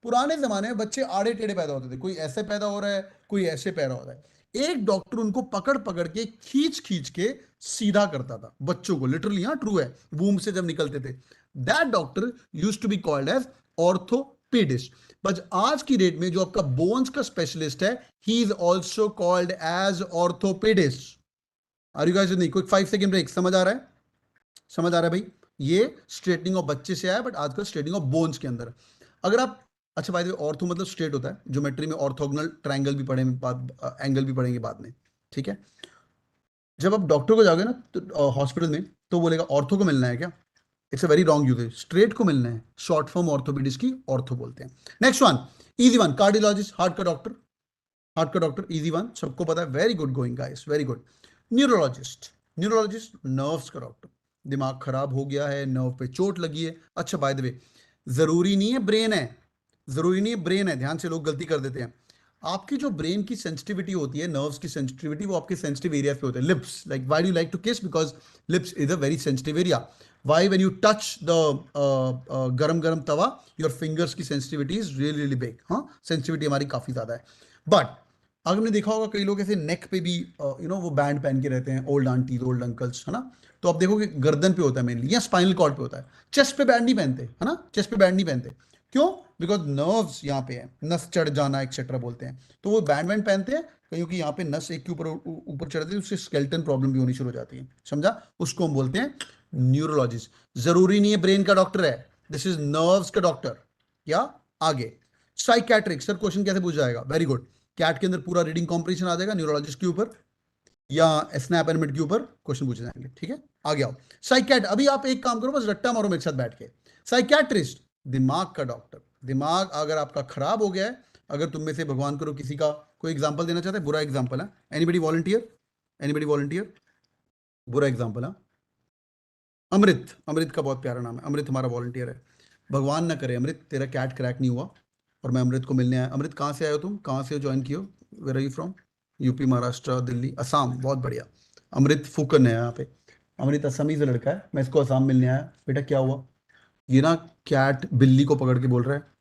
पुराने जमाने में बच्चे आड़े टेढ़े पैदा होते थे, कोई ऐसे पैदा हो रहा है, कोई ऐसे पैदा हो रहा है। एक डॉक्टर उनको पकड़ पकड़ के खींच खींच के सीधा करता था बच्चों को, लिटरली, हाँ ट्रू है, वूम से जब निकलते थे। That doctor used to be called as orthopaedist. But आज की डेट में जो आपका बोन्स का स्पेशलिस्ट है, he is also called as orthopaedist. Are you guys with me? Quick 5 second break. समझ आ रहा है? समझ आ रहा है भाई? ये स्ट्रेटनिंग ऑफ बच्चे से आया, बट आजकल स्ट्रेटनिंग ऑफ बोन्स के अंदर। अगर आप, अच्छा बाय द वे, ऑर्थो मतलब स्ट्रेट होता है, ज्योमेट्री में ऑर्थोगोनल ट्रायंगल भी पढ़ेंगे बाद, एंगल भी पढ़ेंगे बाद में, ठीक है? जब आप डॉक्टर को जाओगे ना तो हॉस्पिटल में, तो बोलेगा ऑर्थो को मिलना है क्या? It's a very wrong usage, straight को मिलना है। शॉर्ट फॉर्म ऑर्थोपेडिक्स की ऑर्थो बोलते हैं। Next one, easy one, cardiologist, heart का डॉक्टर। हार्ट का डॉक्टर, इजी वन, सबको पता है। Very good going guys, very good. Neurologist, neurologist nerves का डॉक्टर। दिमाग खराब हो गया है, नर्व पे चोट लगी है। अच्छा बाय द वे, जरूरी नहीं है ब्रेन है, जरूरी नहीं है ब्रेन है, ध्यान से लोग गलती कर देते हैं। आपकी जो ब्रेन की सेंसिटिविटी होती है, नर्व्स की सेंसिटिविटी, वो आपके सेंसिटिव एरिया पे होते हैं। Lips, like why do you like to kiss? Because lips is a very sensitive area. Why when you touch the गरम गरम तवा, योर फिंगर्स की sensitivity is really really big. हाँ, सेंसिटिविटी हमारी काफी ज्यादा है। बट अगर आपने देखा होगा, कई लोग ऐसे नेक पे भी वो बैंड पहन के रहते हैं, ओल्ड आंटीज, ओल्ड अंकल्स, है ना? तो आप देखोगे गर्दन पे होता है मेनली, या स्पाइनल कॉर्ड पे होता है। चेस्ट पे बैंड नहीं पहनते, है ना? चेस्ट पे बैंड नहीं पहनते। क्यों? बिकॉज नर्व्स यहाँ पे है, नस चढ़ जाना एक्सेट्रा बोलते हैं, तो वो बैंड बैंड पहनते हैं। क्योंकि यहाँ पे नस एक के ऊपर ऊपर चढ़ती है, उससे स्केल्टन प्रॉब्लम भी होनी शुरू हो जाती है। समझा? उसको हम बोलते हैं न्यूरोलॉजिस्ट। जरूरी नहीं है ब्रेन का डॉक्टर है, दिस इज नर्व्स का डॉक्टर। या आगे, साइकैट्रिक। सर क्वेश्चन कैसे पूछ जाएगा? Very good. कैट के अंदर पूरा रीडिंग कॉम्प्रिहेंशन आ जाएगा, न्यूरोलॉजिस्ट के ऊपर या स्नैप एनिमेट के ऊपर क्वेश्चन पूछे जाएंगे, ठीक है? आगे आओ। साइकैट, अभी आप एक काम करो, बस रट्टा मारो मेरे साथ बैठ के। साइकैट्रिस्ट, दिमाग का डॉक्टर। दिमाग अगर आपका खराब हो गया है, अगर तुम में से भगवान करो किसी का कोई एग्जांपल देना चाहता है, बुरा एग्जांपल है, एनीबडी वॉलंटियर? Anybody volunteer? बुरा एग्जांपल है। अमृत, अमृत का बहुत प्यारा नाम है, अमृत हमारा वॉलंटियर है। भगवान ना करे अमृत तेरा कैट क्रैक नहीं हुआ और मैं अमृत को मिलने आया। अमृत कहाँ से आए हो तुम? कहाँ से ज्वाइन किए हो? Where are you from? UP, Maharashtra, Delhi, Assam, बहुत बढ़िया। अमृत फूकन है यहाँ पे। अमृत असमी से लड़का है, मैं इसको असम मिलने आया। बेटा क्या हुआ? ये ना कैट बिल्ली को पकड़ के बोल रहा है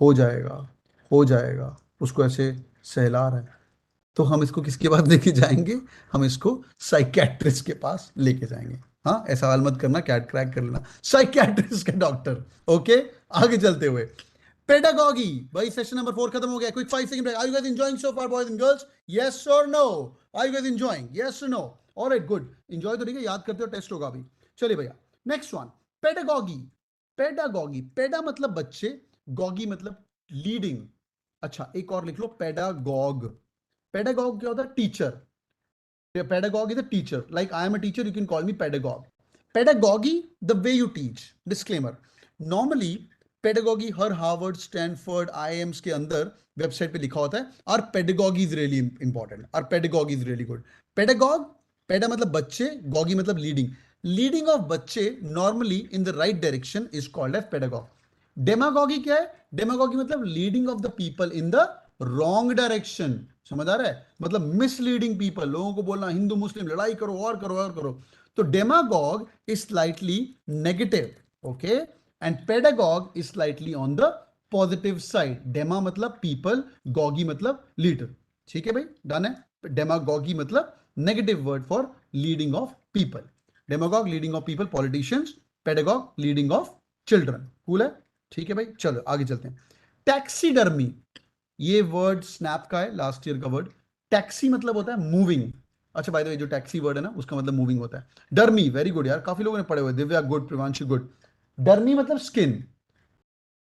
हो जाएगा, हो जाएगा, उसको ऐसे सहला रहा है। तो हम इसको किसके पास लेके जाएंगे? हम इसको साइकेट्रिस्ट के पास लेके जाएंगे। हाँ, ऐसा हाल मत करना, कैट क्रैक कर लेना, साइकेट्रिस्ट का डॉक्टर। ओके, आगे चलते हुए, पेडागॉगी। भाई सेशन नंबर 4 खत्म हो गया। Quick 5 second break. Are you guys enjoying so far boys and girls? Yes और no? Are you guys enjoying? Yes और नो? Alright, good. एंजॉय तो ठीक है, याद करते हो, टेस्ट होगा अभी। चलिए भैया, नेक्स्ट वन, पेडागॉगी। पेडागॉगी, पेडा मतलब बच्चे, गॉगी मतलब लीडिंग। अच्छा, एक और लिख लो, पेडागॉग। पेडागॉग क्या होता है? Teacher. Pedagogue is a teacher. Like I am a teacher, you can call me pedagogue. Pedagogy, the way you teach. Disclaimer. Normally, pedagogy her Harvard, Stanford, IIMs के अंदर वेबसाइट पे लिखा होता है, और pedagogy is really important, और pedagogy is really good. Pedagogue, पेडा मतलब बच्चे, गॉगी मतलब लीडिंग। लीडिंग ऑफ बच्चे normally in the right direction is called as pedagogue. Demagogy क्या है? डेमागॉगी मतलब leading of the people in the wrong direction. समझ आ रहा है? मतलब मिसलीडिंग पीपल, लोगों को बोलना हिंदू मुस्लिम लड़ाई करो और करो और करो। तो demagogue is slightly negative, okay, and pedagogue is slightly on the positive side. Dema मतलब पीपल, गॉगी मतलब लीडर। ठीक है भाई, डन है? डेमागॉगी मतलब negative word for leading of people. Demagogue leading of people, politicians. Pedagogue leading of children. Cool है? ठीक है भाई, चलो आगे चलते हैं। टैक्सीडर्मी, ये वर्ड स्नैप का है, लास्ट ईयर का वर्ड। टैक्सी मतलब होता है मूविंग। अच्छा बाय द वे, जो टैक्सी वर्ड है ना, उसका मतलब मूविंग होता है। डर्मी, वेरी गुड यार, काफी लोगों ने पढ़े हुए। Divya good, Privanshu good. Dermi मतलब स्किन,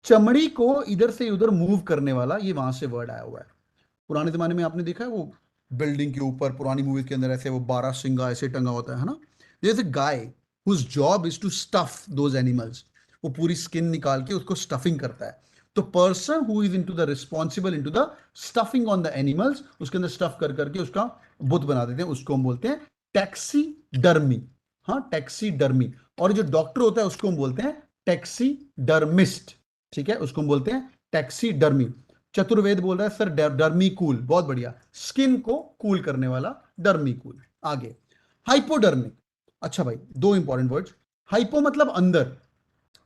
चमड़ी को इधर से उधर मूव करने वाला, ये वहां से वर्ड आया हुआ है। पुराने जमाने में आपने देखा है वो बिल्डिंग के ऊपर पुरानी मूवीज के अंदर ऐसे वो 12 सिंगा ऐसे टंगा होता है ना? जैसे guy whose job is to stuff those animals, वो पूरी स्किन निकाल के उसको स्टफिंग करता है। तो person who is into the responsible into the stuffing on the animals, उसके अंदर स्टफ कर करके उसका बुत बना देते हैं, उसको हम बोलते हैं टैक्सी डर्मी। हाँ, टैक्सी डर्मी। और जो डॉक्टर होता है उसको हम बोलते हैं टैक्सी डर्मिस्ट। ठीक है, उसको हम बोलते हैं टैक्सी डर्मी। चतुर्वेद बोल रहा है सर डर्मी कूल, बहुत बढ़िया, स्किन को कूल करने वाला डर्मी कूल। आगे, हाइपोडर्मिक। अच्छा भाई, दो इंपॉर्टेंट वर्ड्स। हाइपो मतलब अंदर,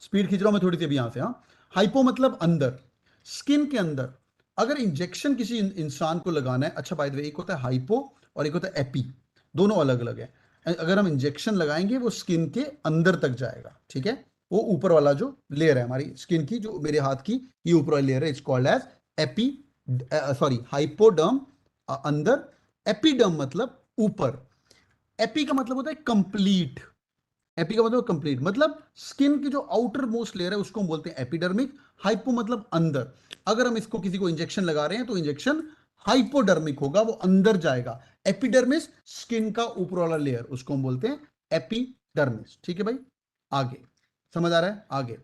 स्पीड खींच रहा हूं मैं थोड़ी सी अभी यहां से। हाँ, हाइपो मतलब अंदर, स्किन के अंदर। अगर इंजेक्शन किसी इंसान को लगाना है, अच्छा बाय द वे, एक होता है हाइपो और एक होता है एपी, दोनों अलग अलग है। अगर हम इंजेक्शन लगाएंगे वो स्किन के अंदर तक जाएगा, ठीक है। वो ऊपर वाला जो लेयर है हमारी स्किन की, जो मेरे हाथ की ये ऊपर वाली लेयर है, it's called as epi, sorry hypoderm, अंदर। एपिडर्म मतलब ऊपर। एपी का मतलब होता है कंप्लीट। एपी का मतलब कंप्लीट, मतलब स्किन की जो आउटर मोस्ट लेयर है उसको हम बोलते हैं एपिडर्मिक। हाइपो मतलब अंदर। अगर हम इसको किसी को इंजेक्शन लगा रहे हैं तो इंजेक्शन हाइपोडर्मिक होगा, वो अंदर जाएगा। एपिडर्मिस स्किन का ऊपर वाला लेयर, उसको हम बोलते हैं एपिडर्मिस, ठीक है भाई। आगे समझ आ रहा है? आगे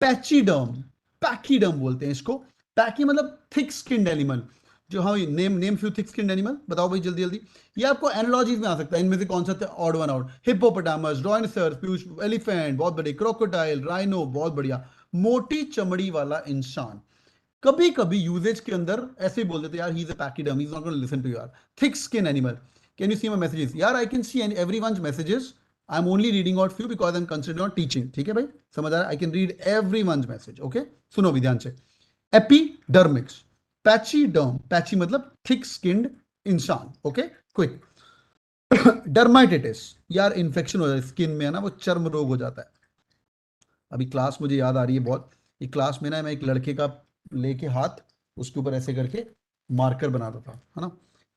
पैचीडर्म, पैकीडर्म बोलते हैं इसको। पैकी मतलब थिक स्किन्ड एनिमल। जो, हाँ, name name few thick skinned animal, बताओ भाई जल्दी जल्दी। ये आपको एनालॉजीज में आ सकता है, इनमें से कौन सा odd one out? Hippopotamus, dinosaur, elephant बहुत बड़े, क्रोकोडाइल, राइनो बहुत बढ़िया। मोटी चमड़ी वाला इंसान। कभी कभी यूजेज के अंदर ऐसे ही बोल देते यार, he is a pachyderm, he is not gonna listen to यार। Thick skin animal. Can you see my messages? यार I can see everyone's messages. I am only reading out few because I am considering not teaching, ठीक है भाई, समझ आ रहा है? I can read everyone's message, okay. सुनो भी ध्यान से। एपिडर्मिक्स, पैचीडर्म, पैची मतलब थिक स्किन्ड इंसान, ओके। क्विक। डर्माइटिटिस, यार इन्फेक्शन हो जाता है स्किन में, है ना, वो चर्म रोग हो जाता है। अभी क्लास मुझे याद आ रही है बहुत। ये क्लास में ना मैं एक लड़के का लेके हाथ, उसके ऊपर ऐसे करके मार्कर बनाता था, है ना,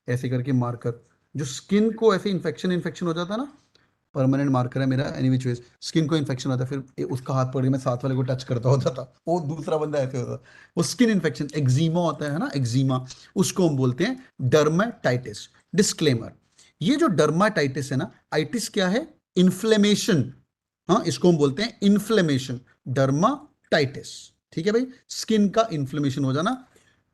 ऐसे करके मार्कर, जो स्किन को ऐसे इन्फेक्शन इन्फेक्शन हो जाता है ना। परमानेंट मार्कर है मेरा, एनी विच वेज स्किन को इन्फेक्शन होता है, फिर उसका हाथ पकड़ के मैं साथ वाले को टच करता होता था, वो दूसरा बंदा ऐसे होता था। वो स्किन इन्फेक्शन, एक्जीमा होता है ना, एक्जीमा, उसको हम बोलते हैं डर्माटाइटिस। डिस्क्लेमर, ये जो डर्माटाइटिस है ना, आइटिस क्या है? इन्फ्लेमेशन। हाँ, इसको हम बोलते हैं इन्फ्लेमेशन, डर्माटाइटिस, ठीक है भाई। स्किन का इन्फ्लेमेशन हो जाना।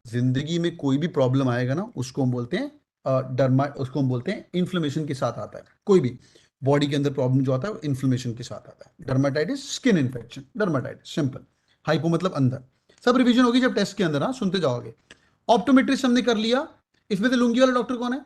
जिंदगी में कोई भी प्रॉब्लम आएगा ना, उसको हम बोलते हैं डर्मा, उसको हम बोलते हैं इन्फ्लेमेशन के साथ आता है। कोई भी बॉडी के अंदर प्रॉब्लम जो आता है वो इन्फ्लेमेशन के साथ आता है। Dermatitis skin infection, dermatitis simple. Hypo मतलब अंदर। सब रिवीजन होगी जब टेस्ट के अंदर, हाँ, सुनते जाओगे। ऑप्टोमेट्रिस्ट हमने कर लिया। इसमें से लुंगी वाला डॉक्टर कौन है?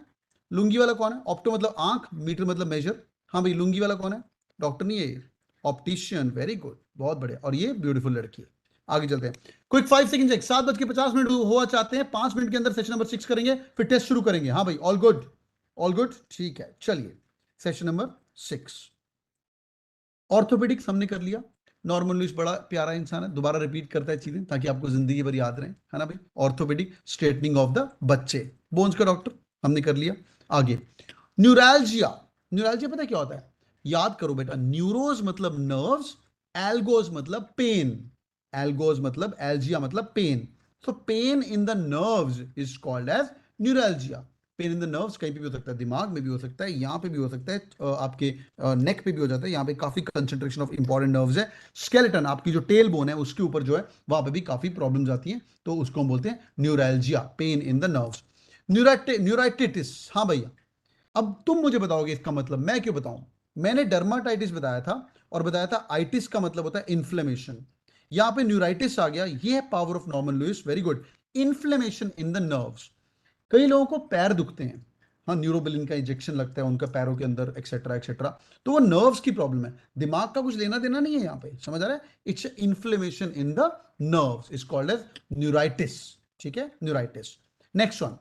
लुंगी वाला कौन है? ऑप्टो मतलब आंख, मीटर मतलब मेजर। हाँ भाई, लुंगी वाला कौन है? डॉक्टर नहीं है ये, ऑप्टिशियन। वेरी गुड, बहुत बढ़िया। और ये ब्यूटीफुल लड़की है। आगे चलते हैं। Quick 5 second check. 7:50 हुआ चाहते हैं, 5 मिनट के अंदर सेशन नंबर 6 करेंगे, फिर टेस्ट शुरू करेंगे। हाँ भाई, ऑल गुड, ऑल गुड, ठीक है, चलिए। सेशन नंबर 6, ऑर्थोपेडिक्स हमने कर लिया। नॉर्मल लुइस बड़ा प्यारा इंसान है, दोबारा रिपीट करता है चीजें ताकि आपको जिंदगी भर याद रहे, है ना भाई। ऑर्थोपेडिक स्ट्रेटनिंग ऑफ द बच्चे, बोन्स का डॉक्टर हमने कर लिया। आगे न्यूरैल्जिया। न्यूरैल्जिया पता है क्या होता है? याद करो बेटा, न्यूरोज मतलब नर्व्स, एल्गोज मतलब पेन। एल्गोज मतलब, एल्जिया मतलब pain. So pain in the nerves is called as neuralgia. Pain in the nerves कहीं पे भी हो सकता है, दिमाग में भी हो सकता है, यहाँ पे भी हो सकता है, आपके नेक पे भी हो जाता है। यहाँ पे काफी कंसंट्रेशन ऑफ इंपॉर्टेंट नर्व्स है। स्केलेटन, आपकी जो टेल बोन है उसके ऊपर जो है, वहां पे भी काफी प्रॉब्लम्स आती हैं, तो उसको हम बोलते हैं neuralgia, pain in the nerves. Neuritis, हाँ भैया। अब तुम मुझे बताओगे इसका मतलब, मैं क्यों बताऊं? मैंने डर्माटाइटिस बताया था, और बताया था आइटिस का मतलब होता है इन्फ्लेमेशन। यहां पे न्यूराइटिस आ गया, ये है power of Norman Lewis, very good. Inflammation in the nerves. कई लोगों को पैर दुखते हैं, हाँ, न्यूरोबिलिन का इंजेक्शन लगता है उनका पैरों के अंदर, एक्सेट्रा एक्सेट्रा, तो वो नर्व्स की प्रॉब्लम है, दिमाग का कुछ लेना देना नहीं है यहाँ पे, समझ आ रहा है? It's inflammation in the nerves, is called as neuritis, ठीक है, न्यूराइटिस। Next one,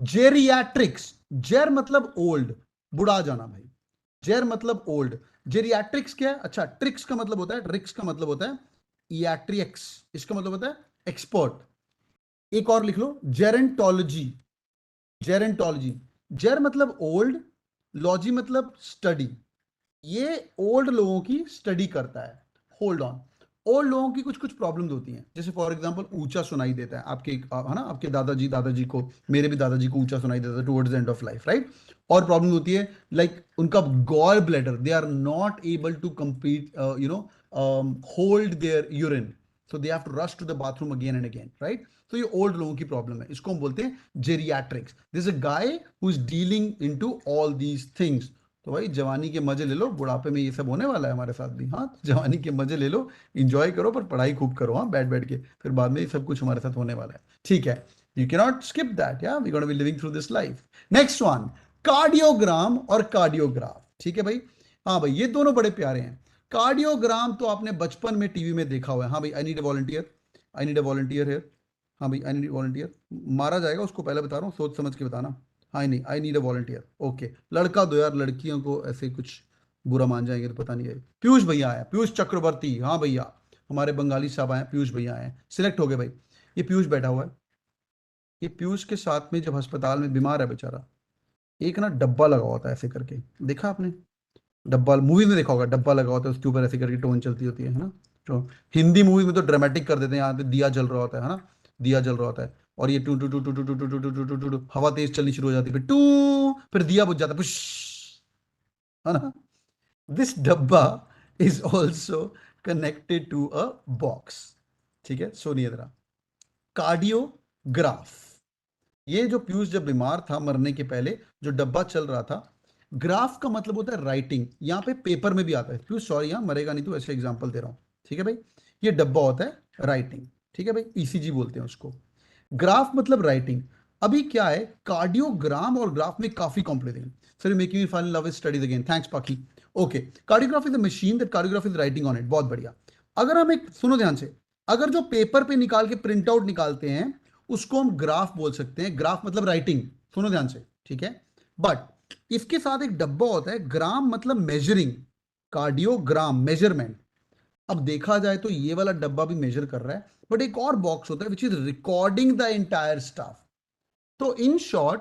geriatrics. जेर मतलब ओल्ड, बुढ़ा जाना भाई। जेर मतलब ओल्ड। जेरियाट्रिक्स क्या है? अच्छा, ट्रिक्स का मतलब होता है, ट्रिक्स का मतलब होता है इयाट्रिक्स, इसका मतलब होता है एक्सपर्ट। एक और लिख लो, जेरेंटोलॉजी। जेरेंटोलॉजी, जेर मतलब ओल्ड, लॉजी मतलब स्टडी। ये ओल्ड लोगों की स्टडी करता है। Hold on. ओल्ड लोगों की कुछ कुछ प्रॉब्लम्स होती हैं, जैसे फॉर एग्जांपल ऊंचा सुनाई देता है आपके, है ना, आपके दादाजी दादाजी को, मेरे भी दादाजी को ऊंचा सुनाई देता है towards the end of life, right. और प्रॉब्लम होती है लाइक उनका gall bladder, they are not able to complete, hold their urine, so they have to rush to the bathroom again and again, right. तो ये old लोगों की problem है, इसको हम बोलते हैं geriatrics. This is a guy who is dealing into all these things. तो भाई जवानी के मजे ले लो, बुढ़ापे में ये सब होने वाला है हमारे साथ भी, हाँ, तो जवानी के मजे ले लो, इंजॉय करो, पर पढ़ाई खूब करो, हाँ, बैठ बैठ के, फिर बाद में ये सब कुछ हमारे साथ होने वाला है, ठीक है। You can not skip that, yeah we gonna be living through this life. Next one, cardiogram और कार्डियोग्राफ, ठीक है भाई। हाँ भाई, ये दोनों बड़े प्यारे हैं। कार्डियोग्राम तो आपने बचपन में टीवी में देखा हुआ है, हाँ भाई, I need a volunteer, I need a volunteer here. हाँ भाई, आई नीड वॉलंटियर। मारा जाएगा उसको, पहले बता रहा हूँ, सोच समझ के बताना। हाँ नहीं, I need a volunteer. Okay, लड़का दो यार, लड़कियों को ऐसे कुछ बुरा मान जाएंगे तो पता नहीं है। पीयूष भैया आया, पीयूष चक्रवर्ती, हाँ भैया, हमारे बंगाली साहब आए, पीयूष भैया आए, सिलेक्ट हो गए भाई। ये पीयूष बैठा हुआ है। ये पीयूष के साथ में जब अस्पताल में बीमार है बेचारा, एक ना डब्बा लगा होता है ऐसे करके, देखा आपने? डब्बा मूवी में देखा होगा, डब्बा लगा होता है, उसके ऊपर ऐसे करके टोन चलती होती है ना? तो हिंदी मूवी में तो ड्रामेटिक कर देते हैं, यहाँ पे दिया जल रहा होता है ना? दिया जल रहा होता है, और ये टू टू टू टू टू टू टू टू टू टू टू टू, हवा तेज चलनी शुरू हो जाती है, फिर टू, फिर दिया बुझ जाता है, पुश, है ना? दिस डब्बा is also connected to a box. ठीक है, सुनिए जरा। कार्डियोग्राफ, ये जो पीयूष जब बीमार था मरने के पहले, जो डब्बा चल रहा था, ग्राफ का मतलब होता है राइटिंग, यहाँ पे पेपर में भी आता है पीयूष, सॉरी यहाँ मरेगा नहीं, तो ऐसे एग्जांपल दे रहा हूँ। ठीक है भाई, ये डब्बा होता है राइटिंग। ठीक है भाई, ईसीजी बोलते हैं उसको। ग्राफ मतलब राइटिंग। अभी क्या है, कार्डियोग्राम और ग्राफ में काफी complication. Sir making me fall in love with studies again, thanks Pakhi. Okay, cardiograph is the machine that cardiograph is writing on it, बहुत बढ़िया। अगर हम एक, सुनो ध्यान से, अगर जो पेपर पे निकाल के प्रिंट आउट निकालते हैं, उसको हम ग्राफ बोल सकते हैं। ग्राफ मतलब राइटिंग, सुनो ध्यान से, ठीक है? बट इसके साथ एक डब्बा होता है, ग्राम मतलब मेजरिंग, कार्डियोग्राम मेजरमेंट। अब देखा जाए तो ये वाला डब्बा भी मेजर कर रहा है, बट एक और बॉक्स होता है which is recording the entire staff. तो इन शॉर्ट,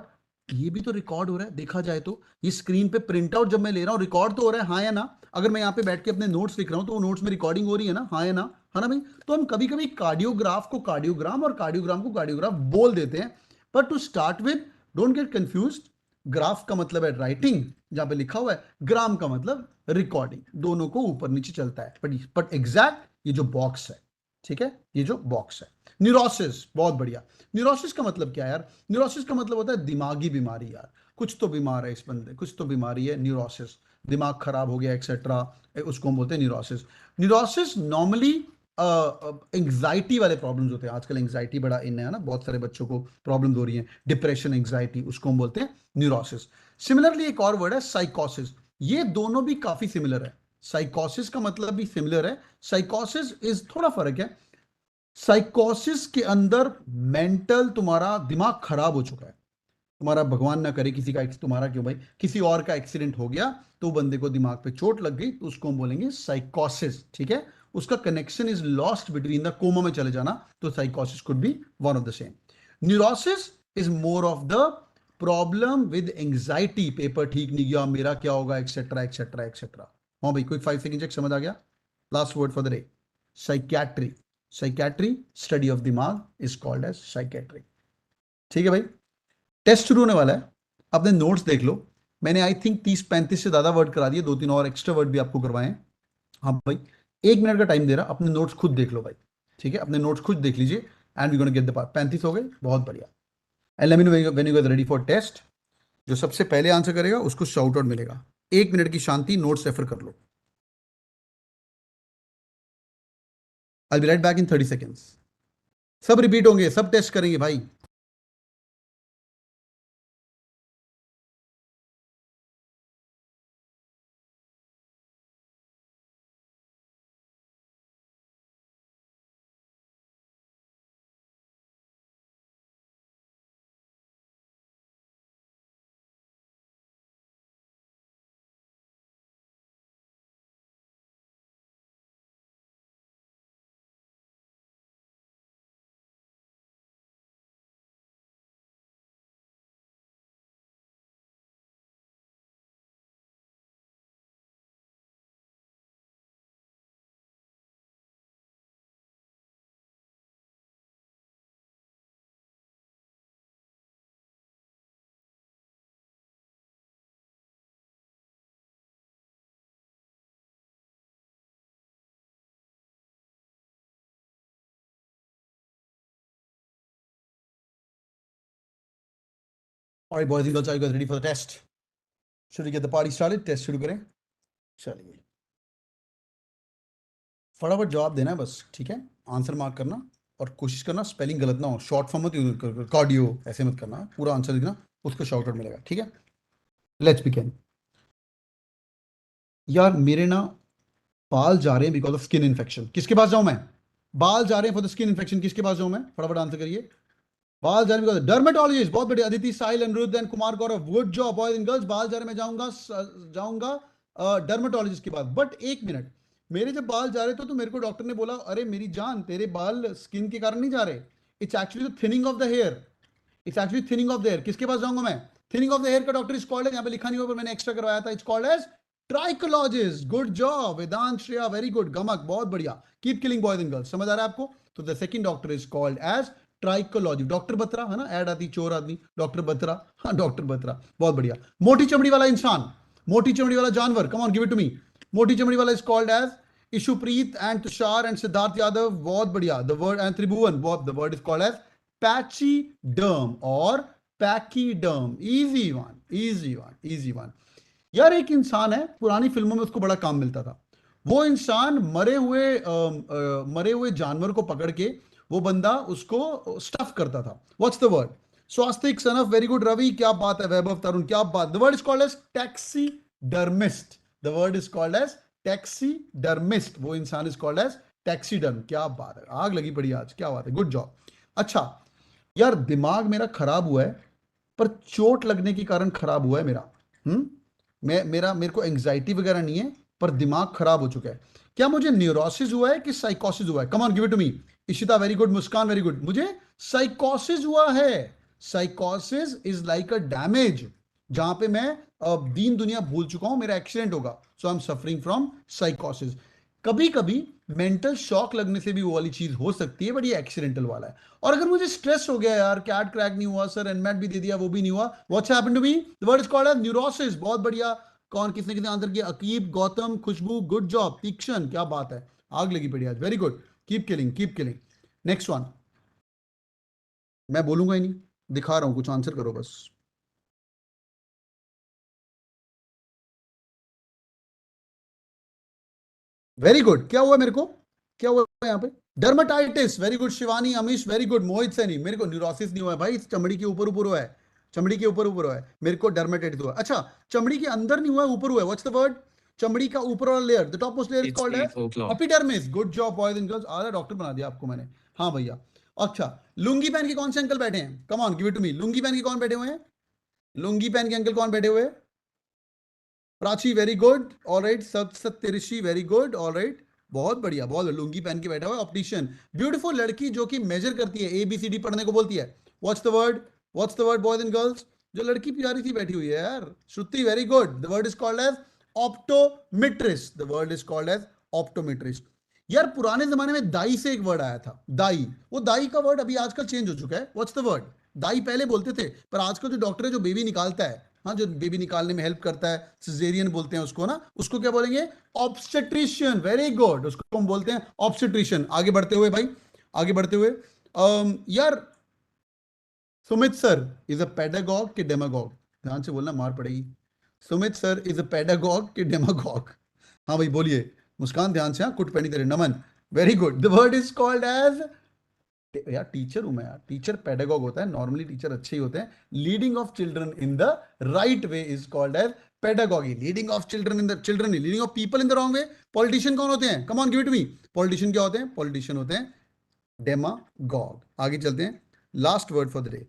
ये भी तो रिकॉर्ड हो रहा है देखा जाए तो। ये स्क्रीन पे प्रिंट आउट जब मैं ले रहा हूं, रिकॉर्ड तो हो रहा है, हाँ या ना? अगर मैं यहाँ पे बैठ के अपने नोट्स लिख रहा हूं, तो वो नोट्स में रिकॉर्डिंग हो रही है ना, हाँ या ना? है ना भाई? तो हम कभी कभी कार्डियोग्राफ को कार्डियोग्राम और कार्डियोग्राम को कार्डियोग्राफ बोल देते हैं। But to start with, don't get confuse. Graph का मतलब है राइटिंग, जहां पे लिखा हुआ है, ग्राम का मतलब रिकॉर्डिंग, दोनों को ऊपर नीचे चलता है। बट एग्जैक्ट ये जो बॉक्स है, ठीक है, ये जो बॉक्स है। न्यूरोसिस, बहुत बढ़िया। न्यूरोसिस का मतलब क्या है यार? न्यूरोसिस का मतलब होता है दिमागी बीमारी यार। कुछ तो बीमार है इस बंदे, कुछ तो बीमारी है, न्यूरोसिस, दिमाग खराब हो गया एक्सेट्रा, उसको हम बोलते हैं न्यूरोसिस। न्यूरोसिस नॉर्मली एंग्जाइटी वाले प्रॉब्लम्स होते हैं। आजकल एंग्जाइटी बड़ा इन है ना, बहुत सारे बच्चों को प्रॉब्लम हो रही है, डिप्रेशन, एंग्जाइटी, उसको हम बोलते हैं न्यूरोसिस। सिमिलरली एक और वर्ड है साइकोसिस। ये दोनों भी काफी सिमिलर है। साइकोसिस का मतलब भी सिमिलर है, साइकोसिस इज, थोड़ा फर्क है। साइकोसिस के अंदर मेंटल, तुम्हारा दिमाग खराब हो चुका है, तुम्हारा भगवान ना करे किसी का, तुम्हारा क्यों भाई, किसी और का एक्सीडेंट हो गया, तो बंदे को दिमाग पे चोट लग गई, तो उसको हम बोलेंगे साइकोसिस। ठीक है, उसका connection is lost between the, coma में चले जाना, तो साइकोसिस could be one of the same. Neurosis is more of the problem with anxiety, paper ठीक नहीं गया, मेरा क्या होगा, एक्सेट्रा एक्सेट्रा एक्सेट्रा। हाँ भाई, क्विक 5 सेकंड चेक, समझ आ गया? Last word for the day, psychiatry. Psychiatry, study of दिमाग, इज कॉल्ड एज साइकियाट्री। ठीक है भाई, टेस्ट शुरू होने वाला है, अपने नोट्स देख लो। मैंने आई थिंक 30-35 से ज्यादा वर्ड करा दिए, 2-3 और एक्स्ट्रा वर्ड भी आपको करवाए हैं। हाँ भाई, 1 मिनट का टाइम दे रहा, अपने नोट्स खुद देख लो भाई। ठीक है, अपने नोट्स खुद देख लीजिए, and we gonna get the part. 35 हो गए, बहुत बढ़िया। And let me know when you are ready for test. जो सबसे पहले आंसर करेगा उसको शाउट आउट मिलेगा। 1 मिनट की शांति, नोट्स रेफर कर लो। I be right back in 30 seconds. सब रिपीट होंगे, सब टेस्ट करेंगे भाई। Alright boys and girls, are you guys ready for the test? Should we get the party started? Test शुरू करें, चलिए। फटाफट जवाब देना है बस, ठीक है? आंसर मार्क करना, और कोशिश करना स्पेलिंग गलत ना हो। शॉर्ट फॉर्म मत यूज कर, कार्डियो ऐसे मत करना, पूरा आंसर लिखना, उसको शाउट आउट मिलेगा, ठीक है? Let's begin. यार मेरे ना बाल जा रहे हैं बिकॉज ऑफ स्किन इन्फेक्शन। किसके पास जाऊं मैं? बाल जा रहे हैं फॉर द स्किन इन्फेक्शन, किसके पास जाऊं मैं? फटाफट आंसर करिए। बाल जा रहे हैं डर्मेटोलॉजिस्ट, बहुत बढ़िया। Aditi, Sahil, Aniruddh and Kumar Gaurav, good job boys and girls. बाल जा रहे, मैं जाऊंगा डर्मेटोलॉजिस्ट के पास। बट एक मिनट, मेरे जब बाल जा रहे थे तो मेरे को डॉक्टर ने बोला, अरे मेरी जान, तेरे बाल स्किन के कारण नहीं जा रहे, it's actually thinning of the hair, it's actually thinning of the hair. किसके पास जाऊंगा मैं? थिनिंग ऑफ द हेयर का डॉक्टर इज कॉल्ड, यहाँ पे लिखा नहीं हुआ पर मैंने एक्स्ट्रा करवाया था, it's called as trichologist. Good job Vedant, Shreya, very good. Gamak, बहुत बढ़िया। Keep killing boys and girls. समझ आ रहा है आपको? तो the second doctor is called as trichology. Doctor Batra है ना, ऐड आती चोर आदमी, डॉक्टर बत्रा, हाँ डॉक्टर बत्रा, बहुत बढ़िया। मोटी चमड़ी वाला इंसान, मोटी चमड़ी वाला जानवर, come on give it to me. मोटी चमड़ी वाला is called as Ishupreet and Tushar and Siddharth Yadav, बहुत बढ़िया। The word and Tribhuvan, the word is called as pachyderm और pachyderm. Easy one, easy one, easy one. यार एक इंसान है, पुरानी फिल्मों में उसको बड़ा काम मिलता था। वो इंसान मरे हुए जानवर को पकड़ के वो बंदा उसको स्टफ करता था। What's the word? Swastik, son of, very good Ravi, क्या बात है। वैभव, तरुण, क्या बात। The word is called as taxidermist. The word is called as taxidermist. वो इंसान इज कॉल्ड एज टैक्सीडर्म। क्या बात है, आग लगी पड़ी आज, क्या बात है, गुड जॉब। अच्छा यार, दिमाग मेरा खराब हुआ है, पर चोट लगने के कारण खराब हुआ है मेरा। मेरे को एंग्जाइटी वगैरह नहीं है, पर दिमाग खराब हो चुका है। क्या मुझे न्यूरोसिस हुआ है कि साइकोसिस हुआ है? Come on give it to me. Ishita, very good. Muskan, very good. मुझे साइकोसिस हुआ है। साइकोसिस इज लाइक अ डैमेज, जहां पे मैं दीन दुनिया भूल चुका हूं, मेरा एक्सीडेंट होगा। सो आई एम सफरिंग फ्रॉम साइकोसिस। कभी कभी मेंटल शॉक लगने से भी वो वाली चीज हो सकती है, बट ये एक्सीडेंटल वाला है। और अगर मुझे स्ट्रेस हो गया, यार कैट क्रैक नहीं हुआ सर, एनमेट भी दे दिया, वो भी नहीं हुआ, what's happened to me? The word is called as neurosis. बहुत बढ़िया। कौन, किसने किसने आंसर किया? Aqib, Gautam, Khushboo, good job. तीक्ष्ण, क्या बात है, आग लगी पड़ी आज, very good. Keep killing, keep killing. Next one. मैं बोलूंगा ही नहीं, दिखा रहा हूं, कुछ आंसर करो बस। Very good. क्या हुआ मेरे को? क्या हुआ यहाँ पे? Dermatitis, very good. Shivani, Amish, very good. Mohit Saini, मेरे को न्यूरोसिस नहीं हुआ है भाई, चमड़ी के ऊपर ऊपर हुआ है, चमड़ी के ऊपर ऊपर हुआ है, मेरे को डर्माटाइटिस हुआ है। अच्छा, चमड़ी के अंदर नहीं हुआ है, ऊपर हुआ है। व्हाट्स द वर्ड? चमड़ी का ऊपर वाला layer, the top most layer is It's called as 8 o'clock. Epidermis. Good job boys and girls. आधा डॉक्टर बना दिया आपको मैंने। हाँ भैया। अच्छा, लुंगी पहन के कौन से अंकल बैठे हैं? Come on give it to me. लुंगी पहन के कौन बैठे हुए हैं? लुंगी पहन के अंकल कौन बैठे हुए हैं? Prachi, very good. All right. Satyarishi, very good. All right, बहुत बढ़िया, बहुत लुंगी पहन के बैठा हुआ है। ऑप्टिशियन, ब्यूटीफुल लड़की जो कि मेजर करती है, ABCD पढ़ने को बोलती है। What's the word? What's the word boys and girls? जो लड़की प्यारी सी बैठी हुई है यार, Shruti, very good. The word is called as optometrist. The word is called as optometrist. यार पुराने जमाने में दाई से एक वर्ड आया था, दाई। वो दाई का वर्ड अभी आजकल चेंज हो चुका है। What's the word? दाई पहले बोलते थे, पर आजकल जो डॉक्टर है जो बेबी निकालता है, हाँ जो बेबी निकालने में हेल्प करता है, सिजेरियन बोलते हैं उसको ना, उसको क्या बोलेंगे? ऑब्स्टेट्रिशियन। वेरी गुड, उसको हम बोलते हैं ऑब्स्टेट्रिशियन। आगे बढ़ते हुए भाई, आगे बढ़ते हुए, यार Sumit sir is a pedagogue कि डेमागॉग? ध्यान से बोलना, मार पड़ेगी। Sumit sir is a pedagogue कि डेमागॉग? हाँ भाई बोलिए। मुस्कान, ध्यान से, हाँ कुट पैनी तेरे, Naman, very good. The word is called as, यार टीचर हूं मैं यार, टीचर पेडागॉग होता है, नॉर्मली टीचर अच्छे ही होते हैं। Leading of children in the right way is called as pedagogy. Leading of children in the, children leading of people in the wrong way. Politician कौन होते हैं? Come on give it to me. Politician क्या होते हैं? Politician होते हैं demagogue. आगे चलते हैं, last word for the day.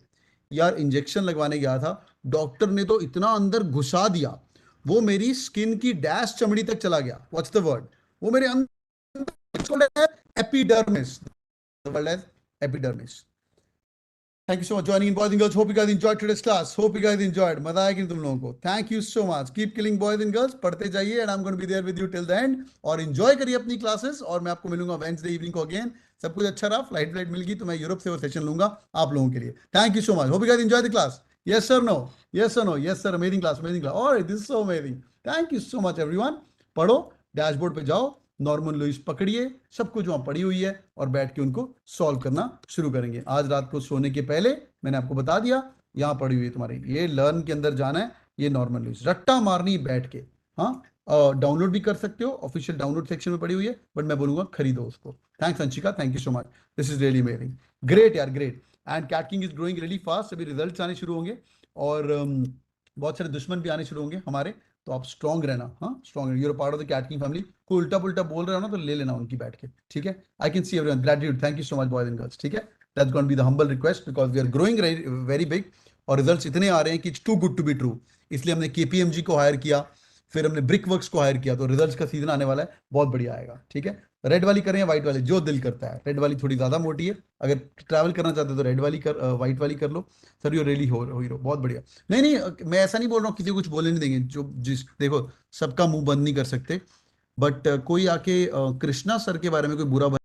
यार इंजेक्शन लगवाने गया था, डॉक्टर ने तो इतना अंदर घुसा दिया, वो मेरी स्किन की डैश चमड़ी तक चला गया। What's the word? वो मेरे अंदर, epidermis. The world as epidermis. Thank you so much for joining in, boys and girls. Hope you guys enjoyed today's class. Hope you guys enjoyed. मजा आया कि नहीं तुम लोगों को? Thank you so much. Keep killing, boys and girls. पढ़ते जाइए and I'm going to be there with you till the end. और enjoy करिए अपनी classes, और मैं आपको मिलूंगा Wednesday evening को again. सब कुछ अच्छा रहा, फ्लाइट मिल गई तो मैं यूरोप से वो सेशन लूंगा आप लोगों के लिए। Thank you so much. Hope you guys enjoy the class. Yes sir, no? Yes or no? Yes sir. Amazing class, amazing class. All right, this is so amazing. Thank you so much everyone. पढ़ो, dashboard पे जाओ, normal Louis पकड़िए, सब कुछ वहां पड़ी हुई है, और बैठ के उनको सॉल्व करना शुरू करेंगे। आज रात को सोने के पहले मैंने आपको बता दिया, यहाँ पड़ी हुई है तुम्हारी, ये लर्न के अंदर जाना है, ये नॉर्मल लुइस रट्टा मारनी बैठ के। हाँ, डाउनलोड भी कर सकते हो, ऑफिशियल डाउनलोड सेक्शन में पड़ी हुई है, बट मैं बोलूंगा खरीदो उसको। Thanks Anshika, thank you so much, this is really amazing, great यार, great. And cat king is growing really fast, अभी रिजल्ट्स आने शुरू होंगे, और बहुत सारे दुश्मन भी आने शुरू होंगे हमारे, तो आप स्ट्रांग रहना, हाँ strong, you're part of the cat king family. कोई उल्टा पुल्टा बोल रहा हो ना तो ले लेना उनकी बैठ के, ठीक है। I can see everyone, gratitude, thank you so much boys and girls, ठीक है। That's going to be the humble request because we are growing very big और रिजल्ट्स इतने आ रहे हैं कि it's too good to be true. इसलिए हमने केपीएमजी को हायर किया, फिर हमने ब्रिक वर्क्स को हायर किया, तो रिजल्ट्स का सीजन आने वाला है, बहुत बढ़िया आएगा, ठीक है। रेड वाली करें या व्हाइट वाली, जो दिल करता है। रेड वाली थोड़ी ज्यादा मोटी है, अगर ट्रैवल करना चाहते हो तो रेड वाली कर, व्हाइट वाली कर लो। सर यू रियली हो हीरो, बहुत बढ़िया। नहीं नहीं मैं ऐसा नहीं बोल रहा हूँ किसी को कुछ बोलने नहीं देंगे, जो जिस देखो सबका मुंह बंद नहीं कर सकते, बट कोई आके कृष्णा सर के बारे में कोई बुरा